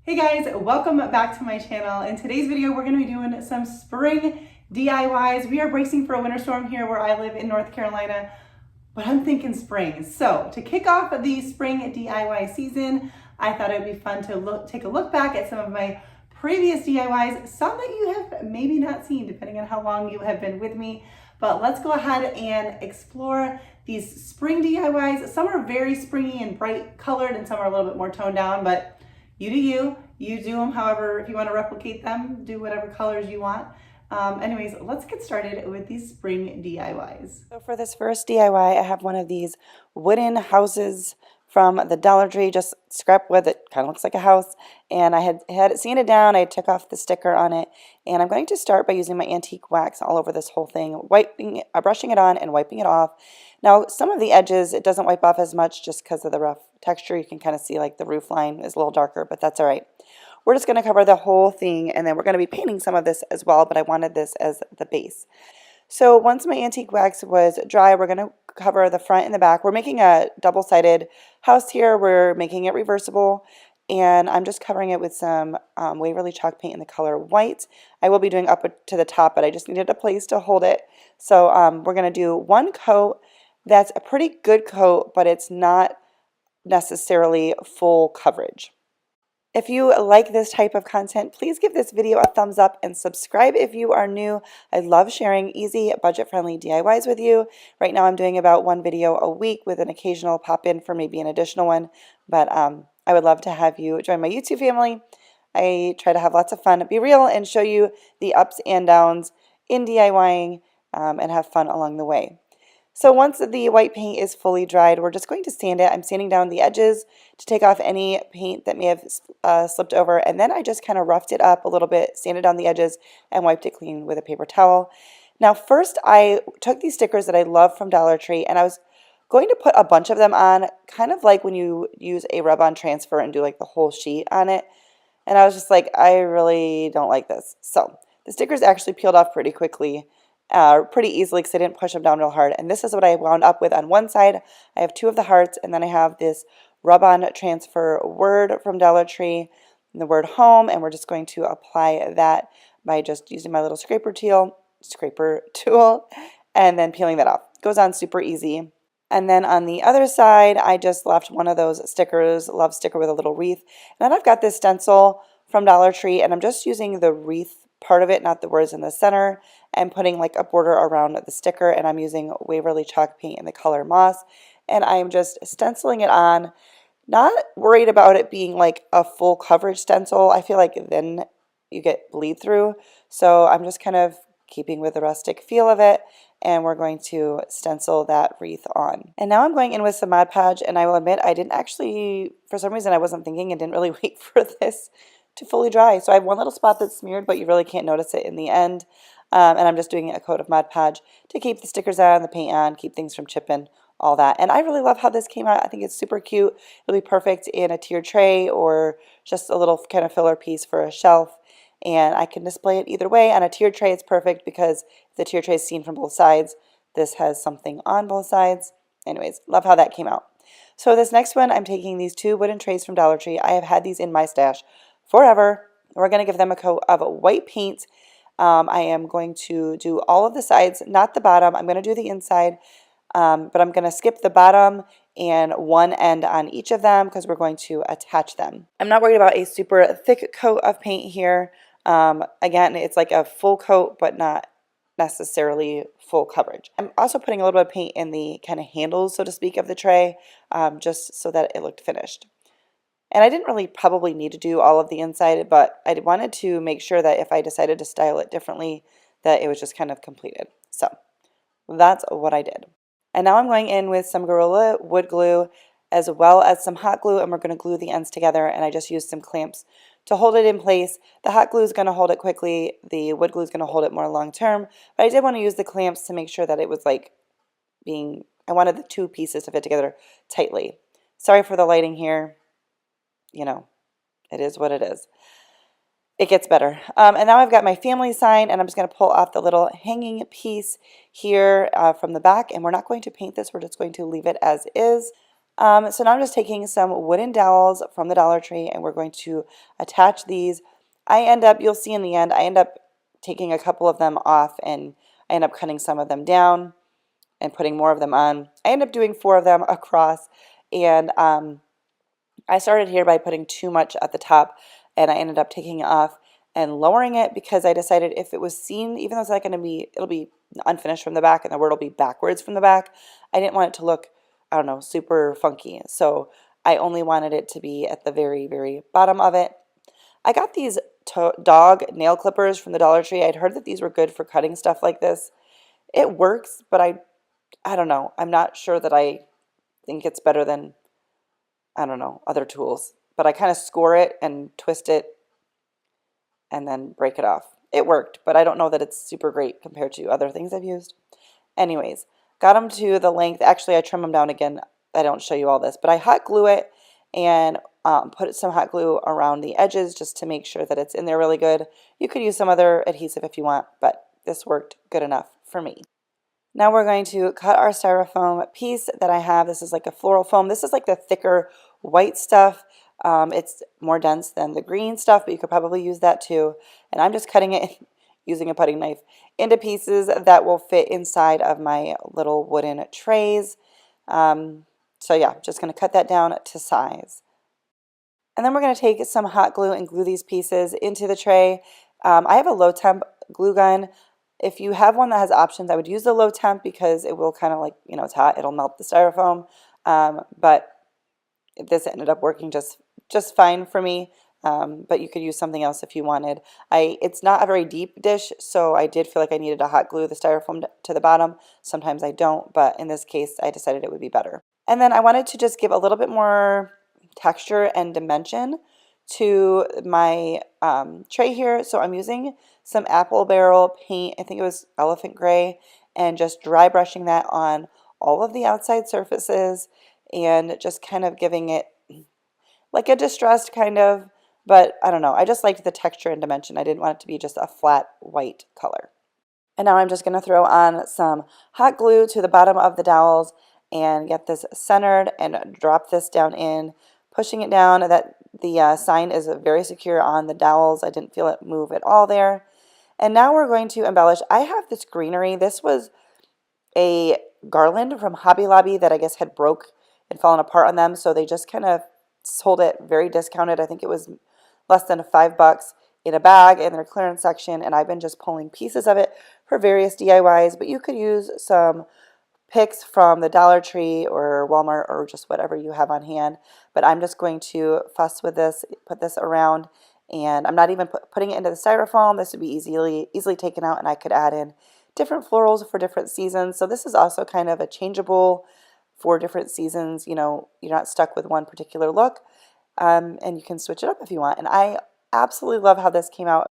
Hey guys, welcome back to my channel. In today's video, we're going to be doing some spring DIYs. We are bracing for a winter storm here where I live in North Carolina, but I'm thinking spring. So to kick off the spring DIY season, I thought it would be fun to take a look back at some of my previous DIYs, some that you have maybe not seen depending on how long you have been with me. But let's go ahead and explore these spring DIYs. Some are very springy and bright colored and some are a little bit more toned down, but you do you do them however, if you want to replicate them, do whatever colors you want. Anyways, let's get started with these spring DIYs. So for this first DIY, I have one of these wooden houses from the Dollar Tree, just scrap wood that kind of looks like a house. And I had it sanded down, I took off the sticker on it, and I'm going to start by using my antique wax all over this whole thing, brushing it on and wiping it off. Now, some of the edges, it doesn't wipe off as much just because of the rough texture. You can kind of see like the roof line is a little darker, but that's all right. We're just going to cover the whole thing, and then we're going to be painting some of this as well, but I wanted this as the base. So once my antique wax was dry, we're going to cover the front and the back. We're making a double-sided house here. We're making it reversible, and I'm just covering it with some Waverly chalk paint in the color white. I will be doing up to the top, but I just needed a place to hold it. So we're going to do one coat. That's a pretty good coat, but it's not necessarily full coverage. If you like this type of content, please give this video a thumbs up and subscribe if you are new. I love sharing easy, budget-friendly DIYs with you. Right now I'm doing about one video a week with an occasional pop-in for maybe an additional one, but I would love to have you join my YouTube family. I try to have lots of fun, be real, and show you the ups and downs in DIYing and have fun along the way. So once the white paint is fully dried, we're just going to sand it. I'm sanding down the edges to take off any paint that may have slipped over, and then I just kind of roughed it up a little bit, sanded down the edges, and wiped it clean with a paper towel. Now first I took these stickers that I love from Dollar Tree, and I was going to put a bunch of them on, kind of like when you use a rub-on transfer and do like the whole sheet on it. And I was just like, I really don't like this. So the stickers actually peeled off pretty quickly. Pretty easily because I didn't push them down real hard. And this is what I wound up with on one side. I have two of the hearts, and then I have this rub-on transfer word from Dollar Tree and the word home, and we're just going to apply that by just using my little scraper tool and then peeling that off. It goes on super easy. And then on the other side, I just left one of those stickers, love sticker with a little wreath. And then I've got this stencil from Dollar Tree, and I'm just using the wreath part of it, not the words in the center, and putting like a border around the sticker, and I'm using Waverly chalk paint in the color moss, and I'm just stenciling it on, not worried about it being like a full coverage stencil. I feel like then you get bleed through, so I'm just kind of keeping with the rustic feel of it, and we're going to stencil that wreath on. And now I'm going in with some Mod Podge, and I will admit I didn't actually, for some reason I wasn't thinking and didn't really wait for this to fully dry. So I have one little spot that's smeared, but you really can't notice it in the end. And I'm just doing a coat of Mod Podge to keep the stickers on, the paint on, keep things from chipping, all that. And I really love how this came out. I think it's super cute. It'll be perfect in a tiered tray or just a little kind of filler piece for a shelf. And I can display it either way. On a tiered tray, it's perfect because if the tiered tray is seen from both sides, this has something on both sides. Anyways, love how that came out. So this next one, I'm taking these two wooden trays from Dollar Tree. I have had these in my stash forever. We're going to give them a coat of white paint. I am going to do all of the sides, not the bottom. I'm going to do the inside, but I'm going to skip the bottom and one end on each of them because we're going to attach them. I'm not worried about a super thick coat of paint here. Again, it's like a full coat, but not necessarily full coverage. I'm also putting a little bit of paint in the kind of handles, so to speak, of the tray, just so that it looked finished. And I didn't really probably need to do all of the inside, but I wanted to make sure that if I decided to style it differently, that it was just kind of completed. So that's what I did. And now I'm going in with some Gorilla wood glue as well as some hot glue, and we're going to glue the ends together, and I just used some clamps to hold it in place. The hot glue is going to hold it quickly. The wood glue is going to hold it more long term, but I did want to use the clamps to make sure that it was like I wanted the two pieces to fit together tightly. Sorry for the lighting here. You know, it is what it is. It gets better. And now I've got my family sign, and I'm just going to pull off the little hanging piece here from the back, and we're not going to paint this. We're just going to leave it as is. So now I'm just taking some wooden dowels from the Dollar Tree and we're going to attach these. You'll see in the end, I end up taking a couple of them off and I end up cutting some of them down and putting more of them on. I end up doing 4 of them across, and I started here by putting too much at the top and I ended up taking it off and lowering it because I decided if it was seen, even though it's not going to be, it'll be unfinished from the back and the word will be backwards from the back, I didn't want it to look, I don't know, super funky. So I only wanted it to be at the very, very bottom of it. I got these dog nail clippers from the Dollar Tree. I'd heard that these were good for cutting stuff like this. It works, but I don't know. I'm not sure that I think it's better than, I don't know, other tools. But I kind of score it and twist it and then break it off. It worked, but I don't know that it's super great compared to other things I've used. Anyways, got them to the length. Actually, I trim them down again. I don't show you all this, but I hot glue it and put some hot glue around the edges just to make sure that it's in there really good. You could use some other adhesive if you want, but this worked good enough for me. Now we're going to cut our styrofoam piece that I have. This is like a floral foam. This is like the thicker white stuff. It's more dense than the green stuff, but you could probably use that too. And I'm just cutting it using a putty knife into pieces that will fit inside of my little wooden trays. So yeah, just going to cut that down to size. And then we're going to take some hot glue and glue these pieces into the tray. I have a low temp glue gun. If you have one that has options, I would use the low temp because it will kind of like, you know, it's hot, it'll melt the styrofoam. But this ended up working just fine for me. But you could use something else if you wanted. It's not a very deep dish, so I did feel like I needed to hot glue the styrofoam to the bottom. Sometimes I don't, but in this case, I decided it would be better. And then I wanted to just give a little bit more texture and dimension to my tray here. So I'm using some apple barrel paint, I think it was elephant gray, and just dry brushing that on all of the outside surfaces and just kind of giving it like a distressed kind of, but I don't know. I just liked the texture and dimension. I didn't want it to be just a flat white color. And now I'm just going to throw on some hot glue to the bottom of the dowels and get this centered and drop this down in, pushing it down. That the sign is very secure on the dowels. I didn't feel it move at all there. And now we're going to embellish. I have this greenery. This was a garland from Hobby Lobby that I guess had broke and fallen apart on them. So they just kind of sold it very discounted. I think it was less than $5 in a bag in their clearance section. And I've been just pulling pieces of it for various DIYs. But you could use some picks from the Dollar Tree or Walmart or just whatever you have on hand. But I'm just going to fuss with this, put this around, and I'm not even putting it into the styrofoam. This would be easily taken out, and I could add in different florals for different seasons. So this is also kind of a changeable for different seasons. You know, you're not stuck with one particular look, and you can switch it up if you want. And I absolutely love how this came out.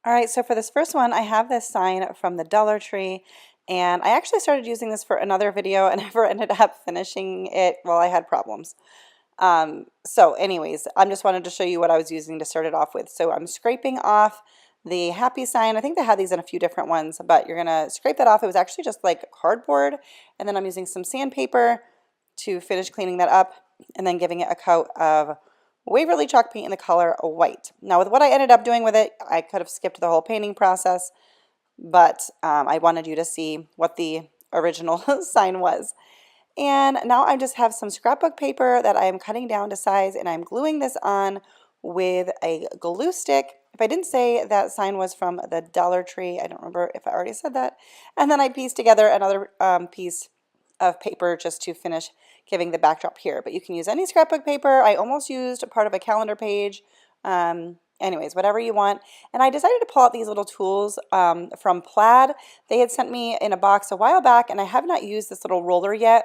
All right, so for this first one, I have this sign from the Dollar Tree, and I actually started using this for another video and never ended up finishing it. Well, I had problems. So anyways, I just wanted to show you what I was using to start it off with. So I'm scraping off the happy sign. I think they had these in a few different ones, but you're gonna scrape that off. It was actually just like cardboard, and then I'm using some sandpaper to finish cleaning that up and then giving it a coat of Waverly chalk paint in the color white. Now with what I ended up doing with it, I could have skipped the whole painting process, but I wanted you to see what the original sign was. And now I just have some scrapbook paper that I am cutting down to size, and I'm gluing this on with a glue stick. If I didn't say that sign was from the Dollar Tree, I don't remember if I already said that. And then I pieced together another piece of paper just to finish giving the backdrop here. But you can use any scrapbook paper. I almost used a part of a calendar page. Anyways, whatever you want. And I decided to pull out these little tools from Plaid. They had sent me in a box a while back, and I have not used this little roller yet.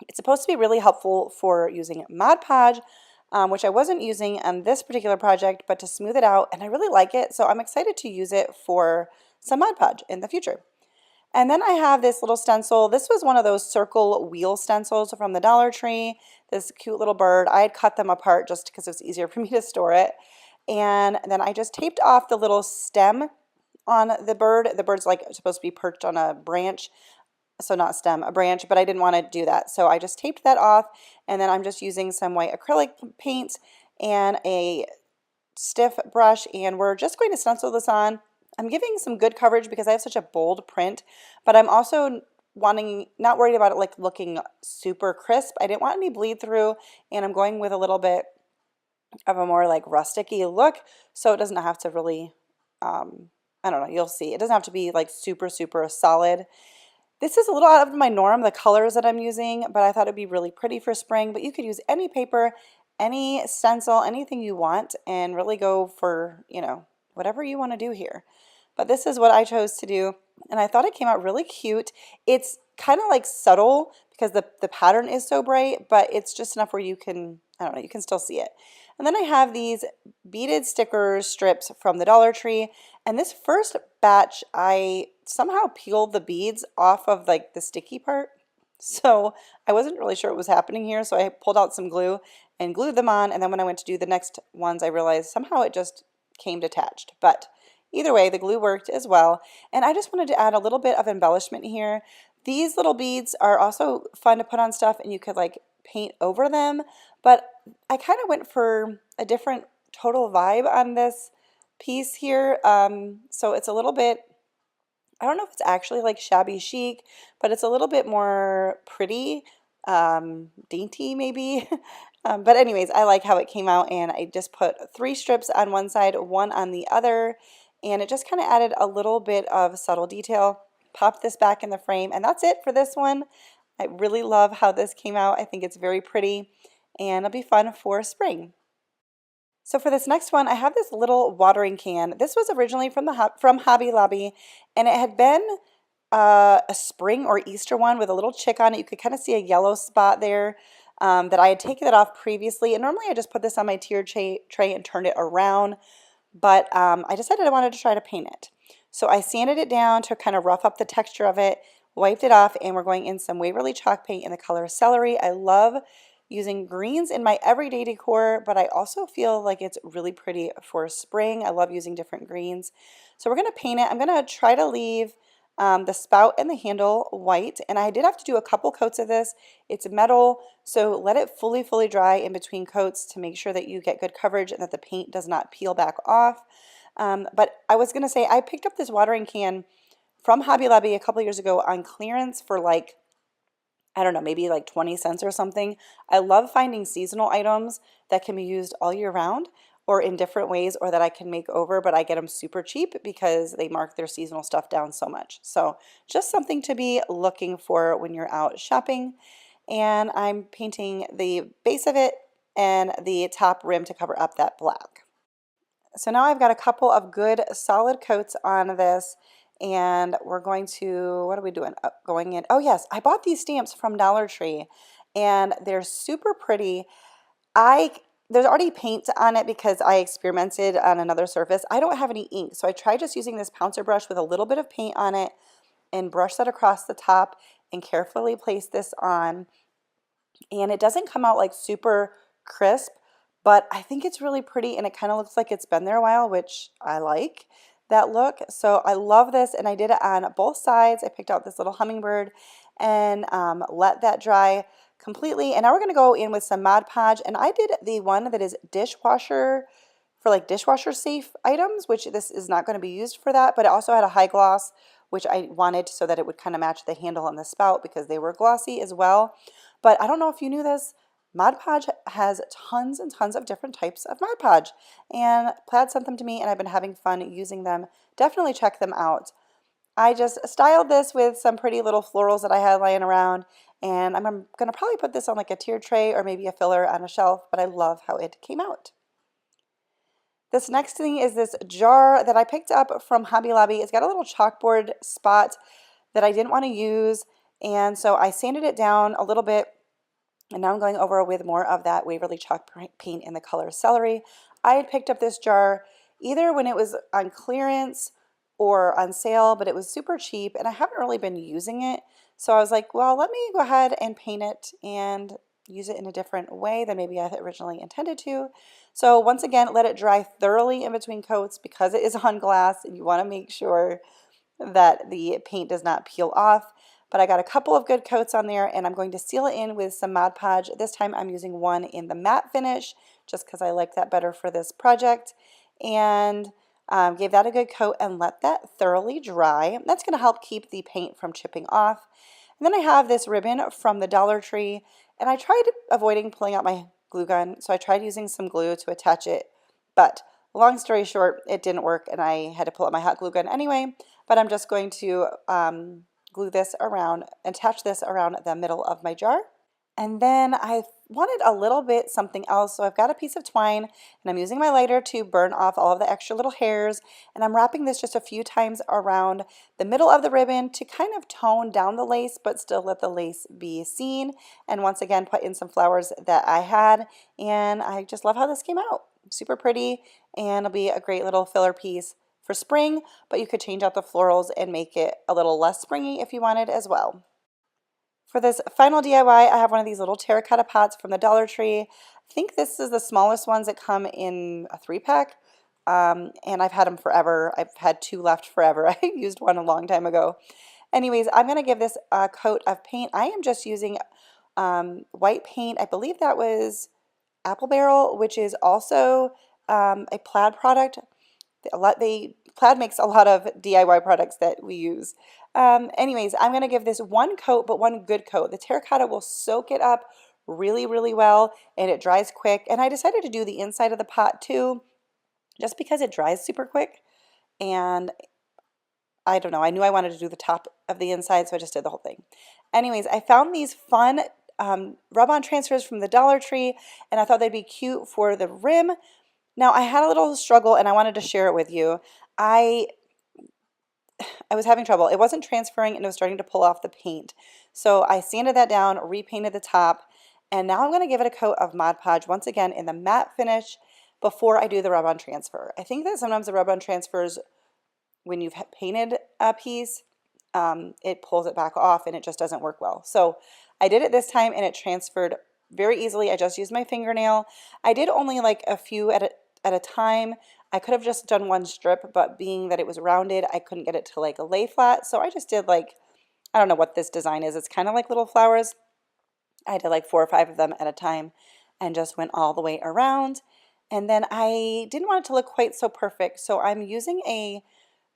It's supposed to be really helpful for using Mod Podge, which I wasn't using on this particular project, but to smooth it out, and I really like it, so I'm excited to use it for some Mod Podge in the future. And then I have this little stencil. This was one of those circle wheel stencils from the Dollar Tree, this cute little bird. I had cut them apart just because it was easier for me to store it. And then I just taped off the little stem on the bird. The bird's like supposed to be perched on a branch. so not stem, a branch, but I didn't want to do that. So I just taped that off, and then I'm just using some white acrylic paint and a stiff brush, and we're just going to stencil this on. I'm giving some good coverage because I have such a bold print, but I'm also not worried about it like looking super crisp. I didn't want any bleed through, and I'm going with a little bit of a more like rusticy look, so it doesn't have to really, I don't know, you'll see. It doesn't have to be like super solid. This is a little out of my norm, the colors that I'm using, but I thought it'd be really pretty for spring. But you could use any paper, any stencil, anything you want, and really go for, you know, whatever you want to do here. But this is what I chose to do, and I thought it came out really cute. It's kind of like subtle because the pattern is so bright, but it's just enough where you can, I don't know, you can still see it. And then I have these beaded sticker strips from the Dollar Tree, and this first batch I somehow peeled the beads off of like the sticky part. So I wasn't really sure what was happening here, so I pulled out some glue and glued them on, and then when I went to do the next ones I realized somehow it just came detached. But either way, the glue worked as well. And I just wanted to add a little bit of embellishment here. These little beads are also fun to put on stuff, and you could like paint over them, but I kind of went for a different total vibe on this piece here. So it's a little bit, I don't know if it's actually like shabby chic, but it's a little bit more pretty, dainty maybe. But anyways, I like how it came out, and I just put 3 strips on one side, 1 on the other, and it just kind of added a little bit of subtle detail. Pop this back in the frame, and that's it for this one. I really love how this came out. I think it's very pretty, and it'll be fun for spring. So for this next one, I have this little watering can. This was originally from Hobby Lobby, and it had been a spring or Easter one with a little chick on it. You could kind of see a yellow spot there that I had taken it off previously. And normally I just put this on my tiered tray and turned it around, but I decided I wanted to try to paint it. So I sanded it down to kind of rough up the texture of it, wiped it off, and we're going in some Waverly chalk paint in the color Celery. I love using greens in my everyday decor, but I also feel like it's really pretty for spring. I love using different greens. So we're going to paint it. I'm going to try to leave the spout and the handle white, and I did have to do a couple coats of this. It's metal, so let it fully dry in between coats to make sure that you get good coverage and that the paint does not peel back off. But I was going to say, I picked up this watering can from Hobby Lobby a couple years ago on clearance for like, I don't know, maybe like 20 cents or something. I love finding seasonal items that can be used all year round or in different ways, or that I can make over, but I get them super cheap because they mark their seasonal stuff down so much. So just something to be looking for when you're out shopping. And I'm painting the base of it and the top rim to cover up that black. So now I've got a couple of good solid coats on this, and we're going to, what are we doing? Going in, oh yes, I bought these stamps from Dollar Tree, and they're super pretty. There's already paint on it because I experimented on another surface. I don't have any ink, so I tried just using this pouncer brush with a little bit of paint on it and brush that across the top and carefully place this on. And it doesn't come out like super crisp, but I think it's really pretty, and it kind of looks like it's been there a while, which I like that look. So I love this, and I did it on both sides. I picked out this little hummingbird and let that dry completely. And now we're going to go in with some Mod Podge, and I did the one that is dishwasher, for like dishwasher safe items, which this is not going to be used for that, but it also had a high gloss, which I wanted so that it would kind of match the handle and the spout because they were glossy as well. But I don't know if you knew this, Mod Podge has tons and tons of different types of Mod Podge, and Plaid sent them to me, and I've been having fun using them. Definitely check them out. I just styled this with some pretty little florals that I had laying around, and I'm going to probably put this on like a tiered tray or maybe a filler on a shelf, but I love how it came out. This next thing is this jar that I picked up from Hobby Lobby. It's got a little chalkboard spot that I didn't want to use, and so I sanded it down a little bit, and now I'm going over with more of that Waverly chalk paint in the color Celery. I had picked up this jar either when it was on clearance or on sale, but it was super cheap, and I haven't really been using it. So I was like, well, let me go ahead and paint it and use it in a different way than maybe I had originally intended to. So once again, let it dry thoroughly in between coats because it is on glass, and you want to make sure that the paint does not peel off. but I got a couple of good coats on there, and I'm going to seal it in with some Mod Podge. This time I'm using one in the matte finish just because I like that better for this project, and gave that a good coat and let that thoroughly dry. That's going to help keep the paint from chipping off. And then I have this ribbon from the Dollar Tree, and I tried avoiding pulling out my glue gun, so I tried using some glue to attach it, but long story short, it didn't work, and I had to pull out my hot glue gun anyway. But I'm just going to glue this around, attach this around the middle of my jar. And then I wanted a little bit something else, so I've got a piece of twine, and I'm using my lighter to burn off all of the extra little hairs, and I'm wrapping this just a few times around the middle of the ribbon to kind of tone down the lace, but still let the lace be seen, and once again put in some flowers that I had, and I just love how this came out. Super pretty, and it'll be a great little filler piece for spring, but you could change out the florals and make it a little less springy if you wanted as well. For this final DIY, I have one of these little terracotta pots from the Dollar Tree. I think this is the smallest ones that come in a 3-pack, and I've had them forever. I've had 2 left forever. I used one a long time ago. Anyways, I'm going to give this a coat of paint. I am just using white paint. I believe that was Apple Barrel, which is also a Plaid product. Plaid makes a lot of DIY products that we use. Anyways, I'm going to give this one coat, but one good coat. The terracotta will soak it up really, really well, and it dries quick. And I decided to do the inside of the pot too, just because it dries super quick. And I don't know, I knew I wanted to do the top of the inside, so I just did the whole thing. Anyways, I found these fun rub-on transfers from the Dollar Tree, and I thought they'd be cute for the rim. Now, I had a little struggle, and I wanted to share it with you. I was having trouble. It wasn't transferring, and it was starting to pull off the paint. So I sanded that down, repainted the top, and now I'm going to give it a coat of Mod Podge once again in the matte finish before I do the rub-on transfer. I think that sometimes the rub-on transfers, when you've painted a piece, it pulls it back off and it just doesn't work well. So I did it this time, and it transferred very easily. I just used my fingernail. I did only like a few at a time. I could have just done one strip, but being that it was rounded, I couldn't get it to like lay flat. So I just did like, I don't know what this design is. It's kind of like little flowers. I did like 4 or 5 of them at a time and just went all the way around. And then I didn't want it to look quite so perfect, so I'm using a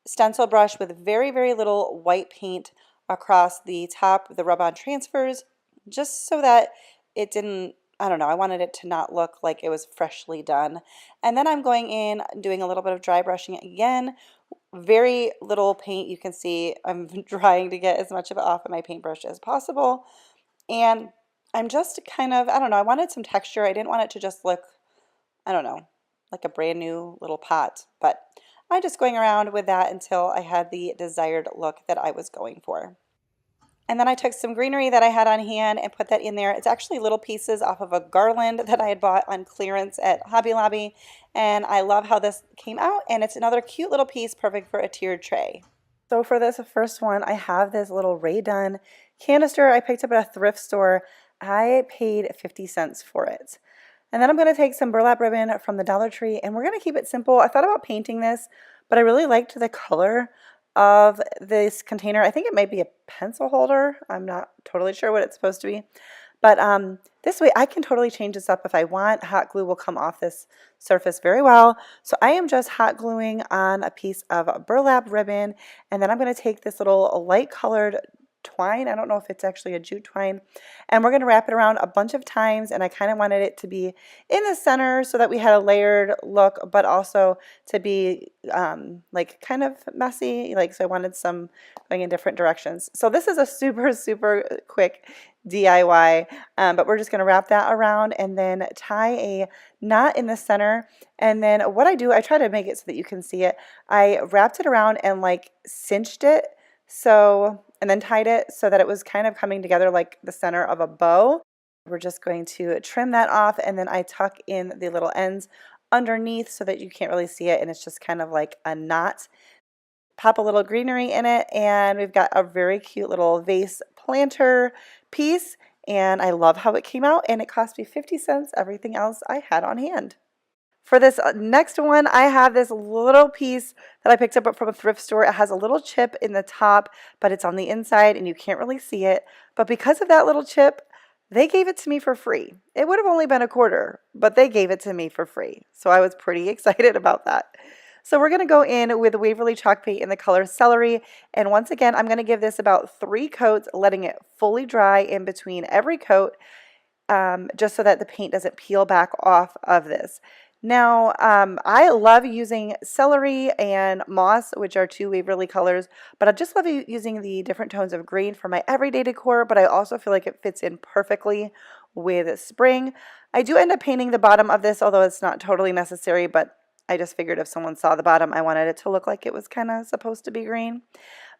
stencil brush with very, very little white paint across the top, the rub-on transfers, just so that it didn't, I don't know, I wanted it to not look like it was freshly done. And then I'm going in, doing a little bit of dry brushing again. Very little paint. You can see I'm trying to get as much of it off of my paintbrush as possible. And I'm just kind of, I don't know, I wanted some texture. I didn't want it to just look, I don't know, like a brand new little pot. But I'm just going around with that until I had the desired look that I was going for. And then I took some greenery that I had on hand and put that in there. It's actually little pieces off of a garland that I had bought on clearance at Hobby Lobby. And I love how this came out. And it's another cute little piece, perfect for a tiered tray. So for this first one, I have this little Ray Dunn canister I picked up at a thrift store. I paid 50 cents for it. And then I'm going to take some burlap ribbon from the Dollar Tree, and we're going to keep it simple. I thought about painting this, but I really liked the color of this container. I think it might be a pencil holder. I'm not totally sure what it's supposed to be. But this way I can totally change this up if I want. Hot glue will come off this surface very well. So I am just hot gluing on a piece of burlap ribbon, and then I'm going to take this little light colored twine. I don't know if it's actually a jute twine. And we're going to wrap it around a bunch of times, and I kind of wanted it to be in the center so that we had a layered look, but also to be like kind of messy. Like, so I wanted some going in different directions. So this is a super, super quick DIY, but we're just going to wrap that around and then tie a knot in the center. And then what I do, I try to make it so that you can see it. I wrapped it around and like cinched it. And then tied it so that it was kind of coming together like the center of a bow. We're just going to trim that off, and then I tuck in the little ends underneath so that you can't really see it, and it's just kind of like a knot. Pop a little greenery in it, and we've got a very cute little vase planter piece, and I love how it came out, and it cost me 50 cents. Everything else I had on hand. For this next one, I have this little piece that I picked up from a thrift store. It has a little chip in the top, but it's on the inside and you can't really see it. But because of that little chip, they gave it to me for free. It would have only been $1, but they gave it to me for free. So I was pretty excited about that. So we're going to go in with Waverly chalk paint in the color Celery. And once again, I'm going to give this about 3 coats, letting it fully dry in between every coat, just so that the paint doesn't peel back off of this. Now, I love using Celery and Moss, which are 2 Waverly colors, but I just love using the different tones of green for my everyday decor, but I also feel like it fits in perfectly with spring. I do end up painting the bottom of this, although it's not totally necessary, but I just figured if someone saw the bottom, I wanted it to look like it was kind of supposed to be green.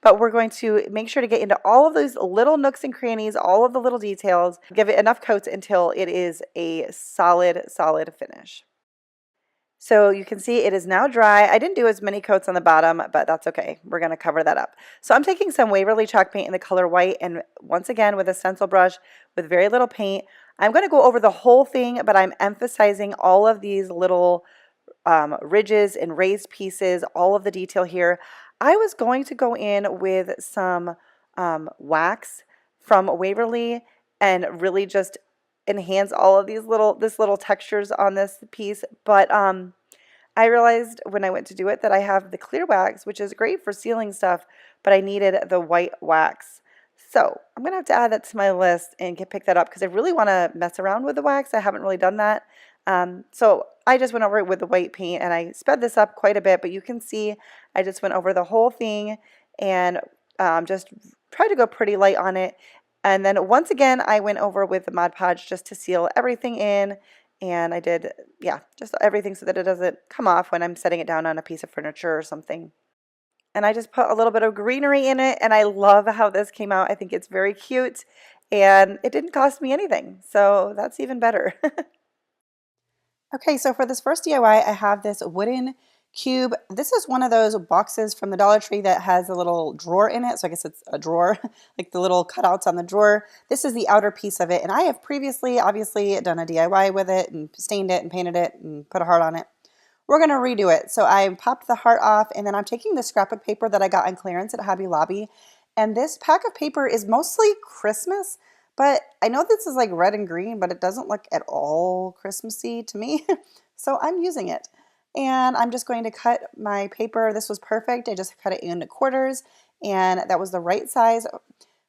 But we're going to make sure to get into all of those little nooks and crannies, all of the little details, give it enough coats until it is a solid finish. So you can see it is now dry. I didn't do as many coats on the bottom, but that's okay. We're going to cover that up. So I'm taking some Waverly chalk paint in the color white, and once again with a stencil brush with very little paint, I'm going to go over the whole thing, but I'm emphasizing all of these little ridges and raised pieces, all of the detail here. I was going to go in with some wax from Waverly and really just enhance all of these little textures on this piece, but I realized when I went to do it that I have the clear wax, which is great for sealing stuff, but I needed the white wax. So I'm going to have to add that to my list and pick that up because I really want to mess around with the wax. I haven't really done that. So I just went over it with the white paint and I sped this up quite a bit, but you can see I just went over the whole thing and just tried to go pretty light on it. And then once again, I went over with the Mod Podge just to seal everything in. And I did, yeah, just everything so that it doesn't come off when I'm setting it down on a piece of furniture or something. And I just put a little bit of greenery in it, and I love how this came out. I think it's very cute, and it didn't cost me anything, so that's even better. Okay, so for this first DIY, I have this wooden cube. This is one of those boxes from the Dollar Tree that has a little drawer in it. So I guess it's a drawer, like the little cutouts on the drawer. This is the outer piece of it. And I have previously, obviously, done a DIY with it and stained it and painted it and put a heart on it. We're going to redo it. So I popped the heart off and then I'm taking the scrapbook paper that I got on clearance at Hobby Lobby. And this pack of paper is mostly Christmas, but I know this is like red and green, but it doesn't look at all Christmassy to me. So I'm using it. And I'm just going to cut my paper. This was perfect. I just cut it into quarters and that was the right size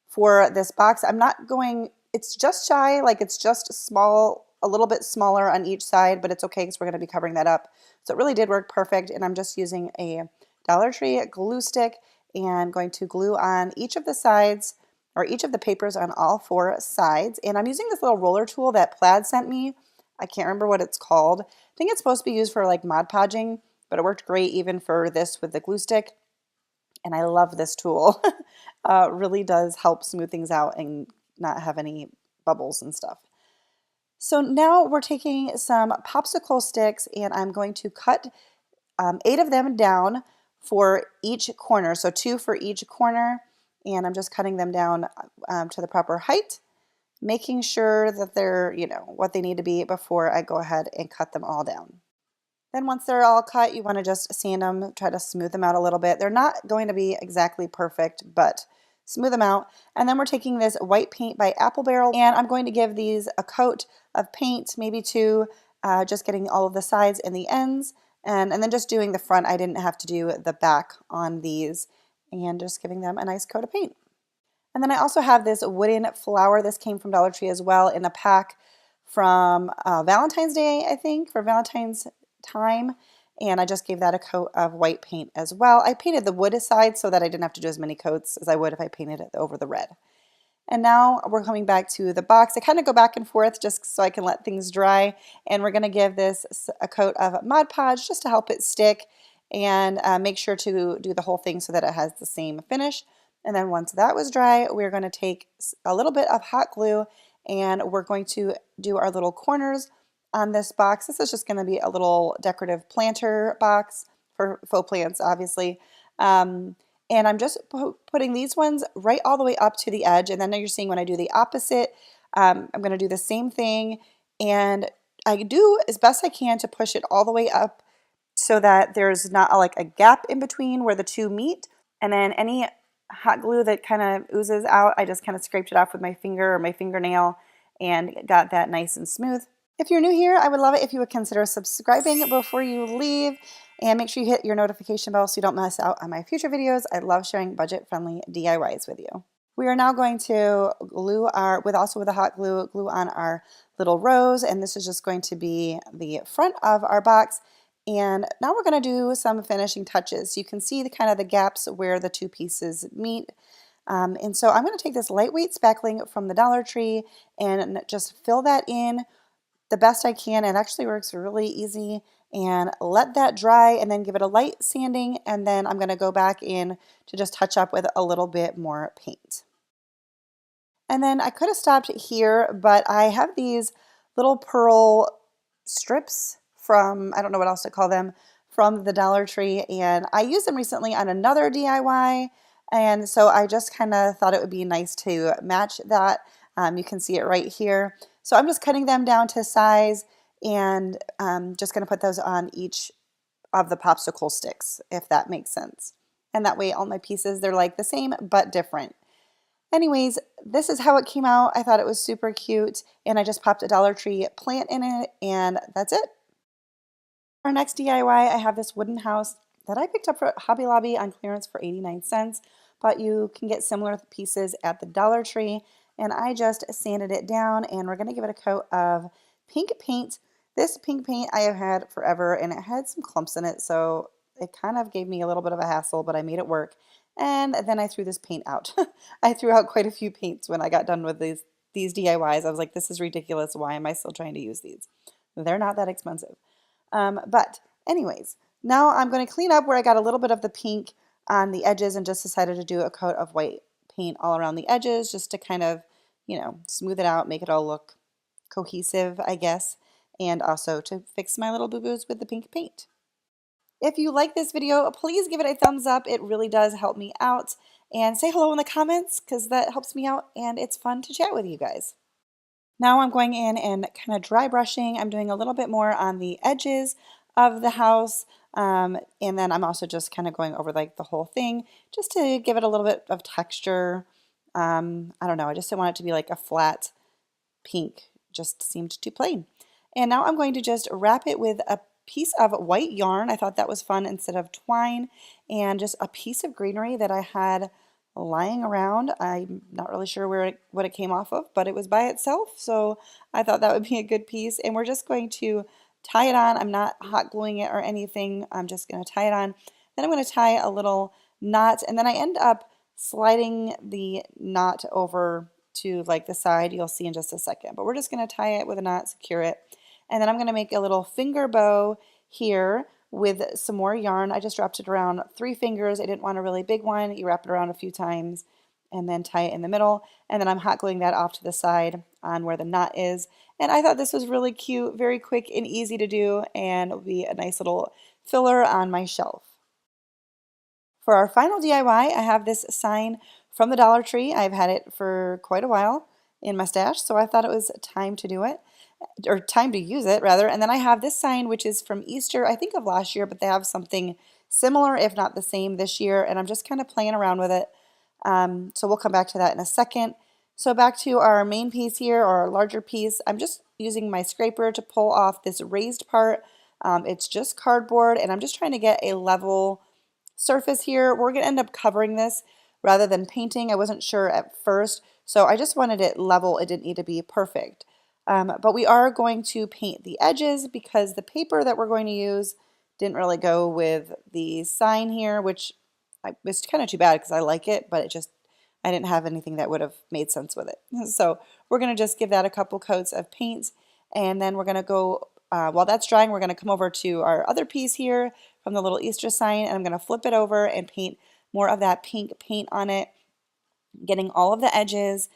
for this box. I'm not going, it's just shy, like it's just small, a little bit smaller on each side, but it's okay because we're going to be covering that up. So it really did work perfect. And I'm just using a Dollar Tree glue stick and going to glue on each of the sides or each of the papers on all 4 sides. And I'm using this little roller tool that Plaid sent me. I can't remember what it's called. I think it's supposed to be used for like Mod Podging, but it worked great even for this with the glue stick. And I love this tool. Really does help smooth things out and not have any bubbles and stuff. So now we're taking some popsicle sticks and I'm going to cut 8 of them down for each corner. So 2 for each corner. And I'm just cutting them down to the proper height, making sure that they're, you know, what they need to be before I go ahead and cut them all down. Then once they're all cut, you want to just sand them, try to smooth them out a little bit. They're not going to be exactly perfect, but smooth them out. And then we're taking this white paint by Apple Barrel and I'm going to give these a coat of paint, maybe 2, just getting all of the sides and the ends. And then just doing the front. I didn't have to do the back on these and just giving them a nice coat of paint. And then I also have this wooden flower. This came from Dollar Tree as well in a pack from Valentine's Day, I think, for Valentine's time. And I just gave that a coat of white paint as well. I painted the wood side so that I didn't have to do as many coats as I would if I painted it over the red. And now we're coming back to the box. I kind of go back and forth just so I can let things dry. And we're going to give this a coat of Mod Podge just to help it stick and make sure to do the whole thing so that it has the same finish. And then once that was dry, we're going to take a little bit of hot glue and we're going to do our little corners on this box. This is just going to be a little decorative planter box for faux plants, obviously. And I'm just putting these ones right all the way up to the edge. And then you're seeing when I do the opposite, I'm going to do the same thing. And I do as best I can to push it all the way up so that there's not like a gap in between where the two meet. And then any hot glue that kind of oozes out, I just kind of scraped it off with my finger or my fingernail and got that nice and smooth. If you're new here, I would love it if you would consider subscribing before you leave, and make sure you hit your notification bell so you don't miss out on my future videos. I love sharing budget-friendly DIYs with you. We are now going to glue with a hot glue, glue on our little rose, and this is just going to be the front of our box. And now we're going to do some finishing touches. You can see the kind of the gaps where the two pieces meet. And so I'm going to take this lightweight spackling from the Dollar Tree and just fill that in the best I can. It actually works really easy, and let that dry and then give it a light sanding, and then I'm going to go back in to just touch up with a little bit more paint. And then I could have stopped here, but I have these little pearl strips from, I don't know what else to call them, from the Dollar Tree, and I used them recently on another DIY, and so I just kind of thought it would be nice to match that. You can see it right here. So I'm just cutting them down to size, and just going to put those on each of the popsicle sticks, if that makes sense. And that way all my pieces, they're like the same but different. Anyways, this is how it came out. I thought it was super cute, and I just popped a Dollar Tree plant in it, and that's it. For our next DIY, I have this wooden house that I picked up for Hobby Lobby on clearance for 89 cents, but you can get similar pieces at the Dollar Tree. And I just sanded it down, and we're going to give it a coat of pink paint. This pink paint I have had forever, and it had some clumps in it, so it kind of gave me a little bit of a hassle, but I made it work. And then I threw this paint out. I threw out quite a few paints when I got done with these DIYs. I was like, this is ridiculous. Why am I still trying to use these? They're not that expensive. But anyways, now I'm going to clean up where I got a little bit of the pink on the edges, and just decided to do a coat of white paint all around the edges just to kind of, you know, smooth it out, make it all look cohesive, I guess, and also to fix my little boo-boos with the pink paint. If you like this video, please give it a thumbs up. It really does help me out. And say hello in the comments, because that helps me out and it's fun to chat with you guys. Now I'm going in and kind of dry brushing. I'm doing a little bit more on the edges of the house. And then I'm also just kind of going over like the whole thing just to give it a little bit of texture. I don't know, I just didn't want it to be like a flat pink, just seemed too plain. And now I'm going to just wrap it with a piece of white yarn. I thought that was fun instead of twine, and just a piece of greenery that I had lying around. I'm not really sure what it came off of, but it was by itself, so I thought that would be a good piece. And we're just going to tie it on. I'm not hot gluing it or anything. I'm just going to tie it on. Then I'm going to tie a little knot, and then I end up sliding the knot over to like the side. You'll see in just a second, but we're just going to tie it with a knot, secure it. And then I'm going to make a little finger bow here with some more yarn. I just wrapped it around 3 fingers. I didn't want a really big one. You wrap it around a few times and then tie it in the middle. And then I'm hot gluing that off to the side on where the knot is. And I thought this was really cute, very quick and easy to do, and will be a nice little filler on my shelf. For our final DIY, I have this sign from the Dollar Tree. I've had it for quite a while in my stash, so I thought it was time to do it. Or time to use it rather. And then I have this sign, which is from Easter, I think of last year, but they have something similar, if not the same, this year, and I'm just kind of playing around with it. So we'll come back to that in a second. So back to our main piece here, or our larger piece, I'm just using my scraper to pull off this raised part. It's just cardboard, and I'm just trying to get a level surface here. We're going to end up covering this rather than painting. I wasn't sure at first, so I just wanted it level. It didn't need to be perfect. But we are going to paint the edges because the paper that we're going to use didn't really go with the sign here, which was kind of too bad because I like it, but I didn't have anything that would have made sense with it. So we're going to just give that a couple coats of paint, and then we're going to go, while that's drying, we're going to come over to our other piece here from the little Easter sign, and I'm going to flip it over and paint more of that pink paint on it, getting all of the edges.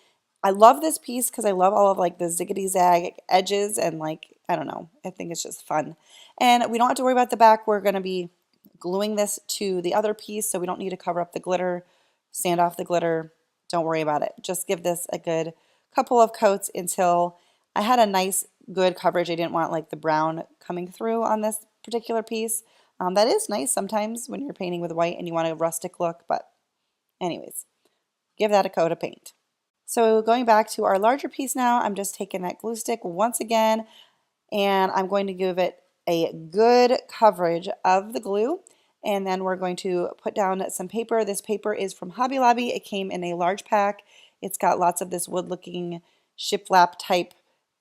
I love this piece because I love all of like the ziggity zag edges, and like, I don't know, I think it's just fun. And we don't have to worry about the back. We're going to be gluing this to the other piece, so we don't need to cover up the glitter, sand off the glitter. Don't worry about it. Just give this a good couple of coats until I had a nice good coverage. I didn't want like the brown coming through on this particular piece. That is nice sometimes when you're painting with white and you want a rustic look, but anyways, give that a coat of paint. So going back to our larger piece now, I'm just taking that glue stick once again, and I'm going to give it a good coverage of the glue. And then we're going to put down some paper. This paper is from Hobby Lobby. It came in a large pack. It's got lots of this wood-looking shiplap type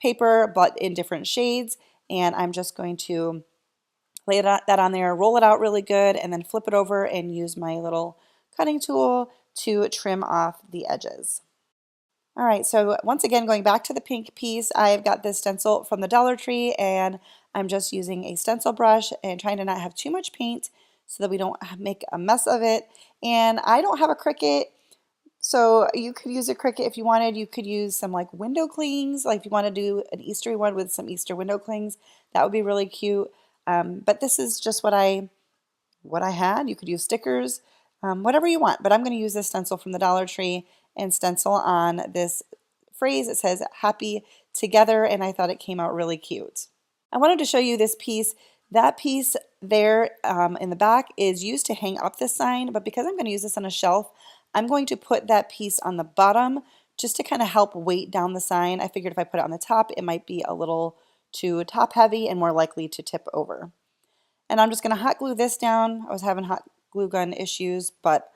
paper, but in different shades. And I'm just going to lay that on there, roll it out really good, and then flip it over and use my little cutting tool to trim off the edges. All right, so once again, going back to the pink piece, I've got this stencil from the Dollar Tree, and I'm just using a stencil brush and trying to not have too much paint so that we don't make a mess of it. And I don't have a Cricut, so you could use a Cricut if you wanted. You could use some like window clings, like if you want to do an Easter one with some Easter window clings, that would be really cute. But this is just what I had. You could use stickers, whatever you want, but I'm going to use this stencil from the Dollar Tree and stencil on this phrase. It says happy together, and I thought it came out really cute. I wanted to show you this piece. That piece there in the back is used to hang up this sign, but because I'm going to use this on a shelf, I'm going to put that piece on the bottom just to kind of help weight down the sign. I figured if I put it on the top, it might be a little too top heavy and more likely to tip over. And I'm just going to hot glue this down. I was having hot glue gun issues, but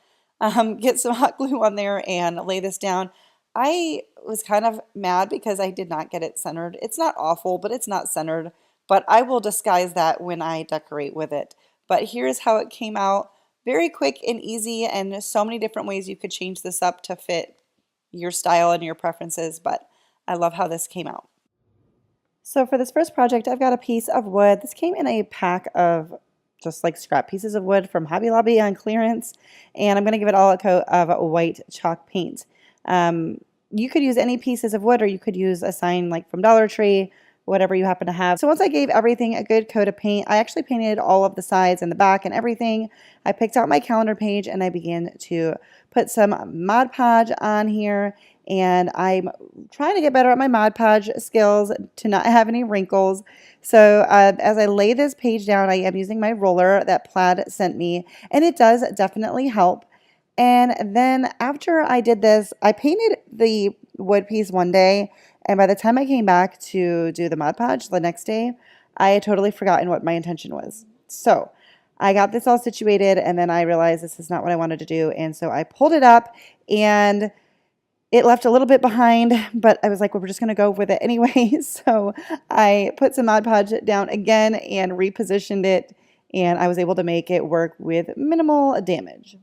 get some hot glue on there and lay this down. I was kind of mad because I did not get it centered. It's not awful, but it's not centered. But I will disguise that when I decorate with it. But here's how it came out. Very quick and easy, and so many different ways you could change this up to fit your style and your preferences, but I love how this came out. So for this first project, I've got a piece of wood. This came in a pack of just like scrap pieces of wood from Hobby Lobby on clearance, and I'm going to give it all a coat of white chalk paint. You could use any pieces of wood, or you could use a sign like from Dollar Tree, whatever you happen to have. So once I gave everything a good coat of paint, I actually painted all of the sides and the back and everything. I picked out my calendar page and I began to put some Mod Podge on here, and I'm trying to get better at my Mod Podge skills to not have any wrinkles. So as I lay this page down, I am using my roller that Plaid sent me, and it does definitely help. And then after I did this, I painted the wood piece one day, and by the time I came back to do the Mod Podge the next day, I had totally forgotten what my intention was. So I got this all situated, and then I realized this is not what I wanted to do, and so I pulled it up, and it left a little bit behind, but I was like, well, we're just going to go with it anyway. So I put some Mod Podge down again and repositioned it, and I was able to make it work with minimal damage.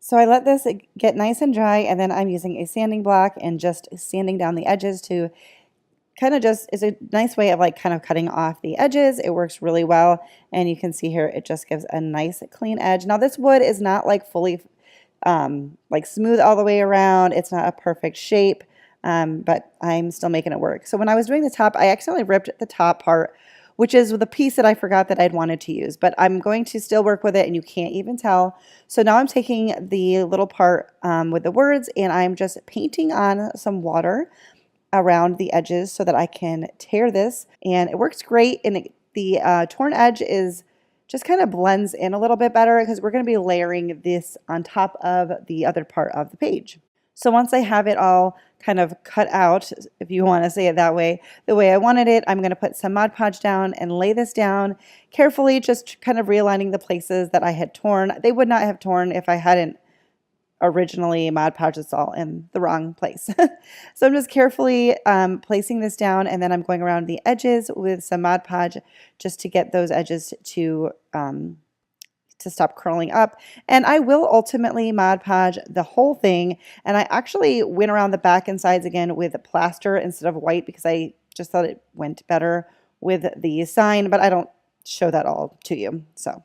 So I let this get nice and dry, and then I'm using a sanding block and just sanding down the edges to kind of just is a nice way of like kind of cutting off the edges. It works really well, and you can see here it just gives a nice clean edge. Now this wood is not like fully like smooth all the way around. It's not a perfect shape, but I'm still making it work. So when I was doing the top, I accidentally ripped the top part, which is the piece that I forgot that I'd wanted to use, but I'm going to still work with it, and you can't even tell. So now I'm taking the little part with the words, and I'm just painting on some water around the edges so that I can tear this, and it works great. And the torn edge is just kind of blends in a little bit better because we're going to be layering this on top of the other part of the page. So once I have it all kind of cut out, if you want to say it that way, the way I wanted it, I'm going to put some Mod Podge down and lay this down carefully, just kind of realigning the places that I had torn. They would not have torn if I hadn't originally Mod Podge this all in the wrong place. So I'm just carefully placing this down, and then I'm going around the edges with some Mod Podge just to get those edges to stop curling up. And I will ultimately Mod Podge the whole thing, and I actually went around the back and sides again with plaster instead of white because I just thought it went better with the sign, but I don't show that all to you. So,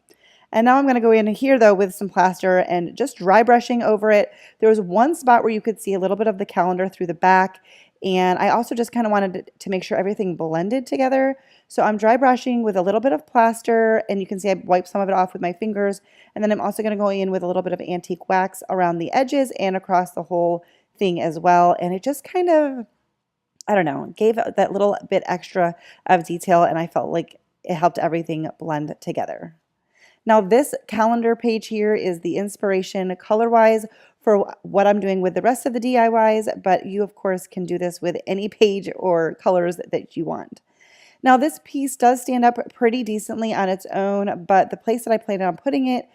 and now I'm going to go in here though with some plaster and just dry brushing over it. There was one spot where you could see a little bit of the calendar through the back, and I also just kind of wanted to make sure everything blended together. So I'm dry brushing with a little bit of plaster, and you can see I wiped some of it off with my fingers. And then I'm also going to go in with a little bit of antique wax around the edges and across the whole thing as well. And it just kind of I don't know, gave that little bit extra of detail, and I felt like it helped everything blend together. Now this calendar page here is the inspiration color-wise for what I'm doing with the rest of the DIYs, but you of course can do this with any page or colors that you want. Now this piece does stand up pretty decently on its own, but the place that I planned on putting it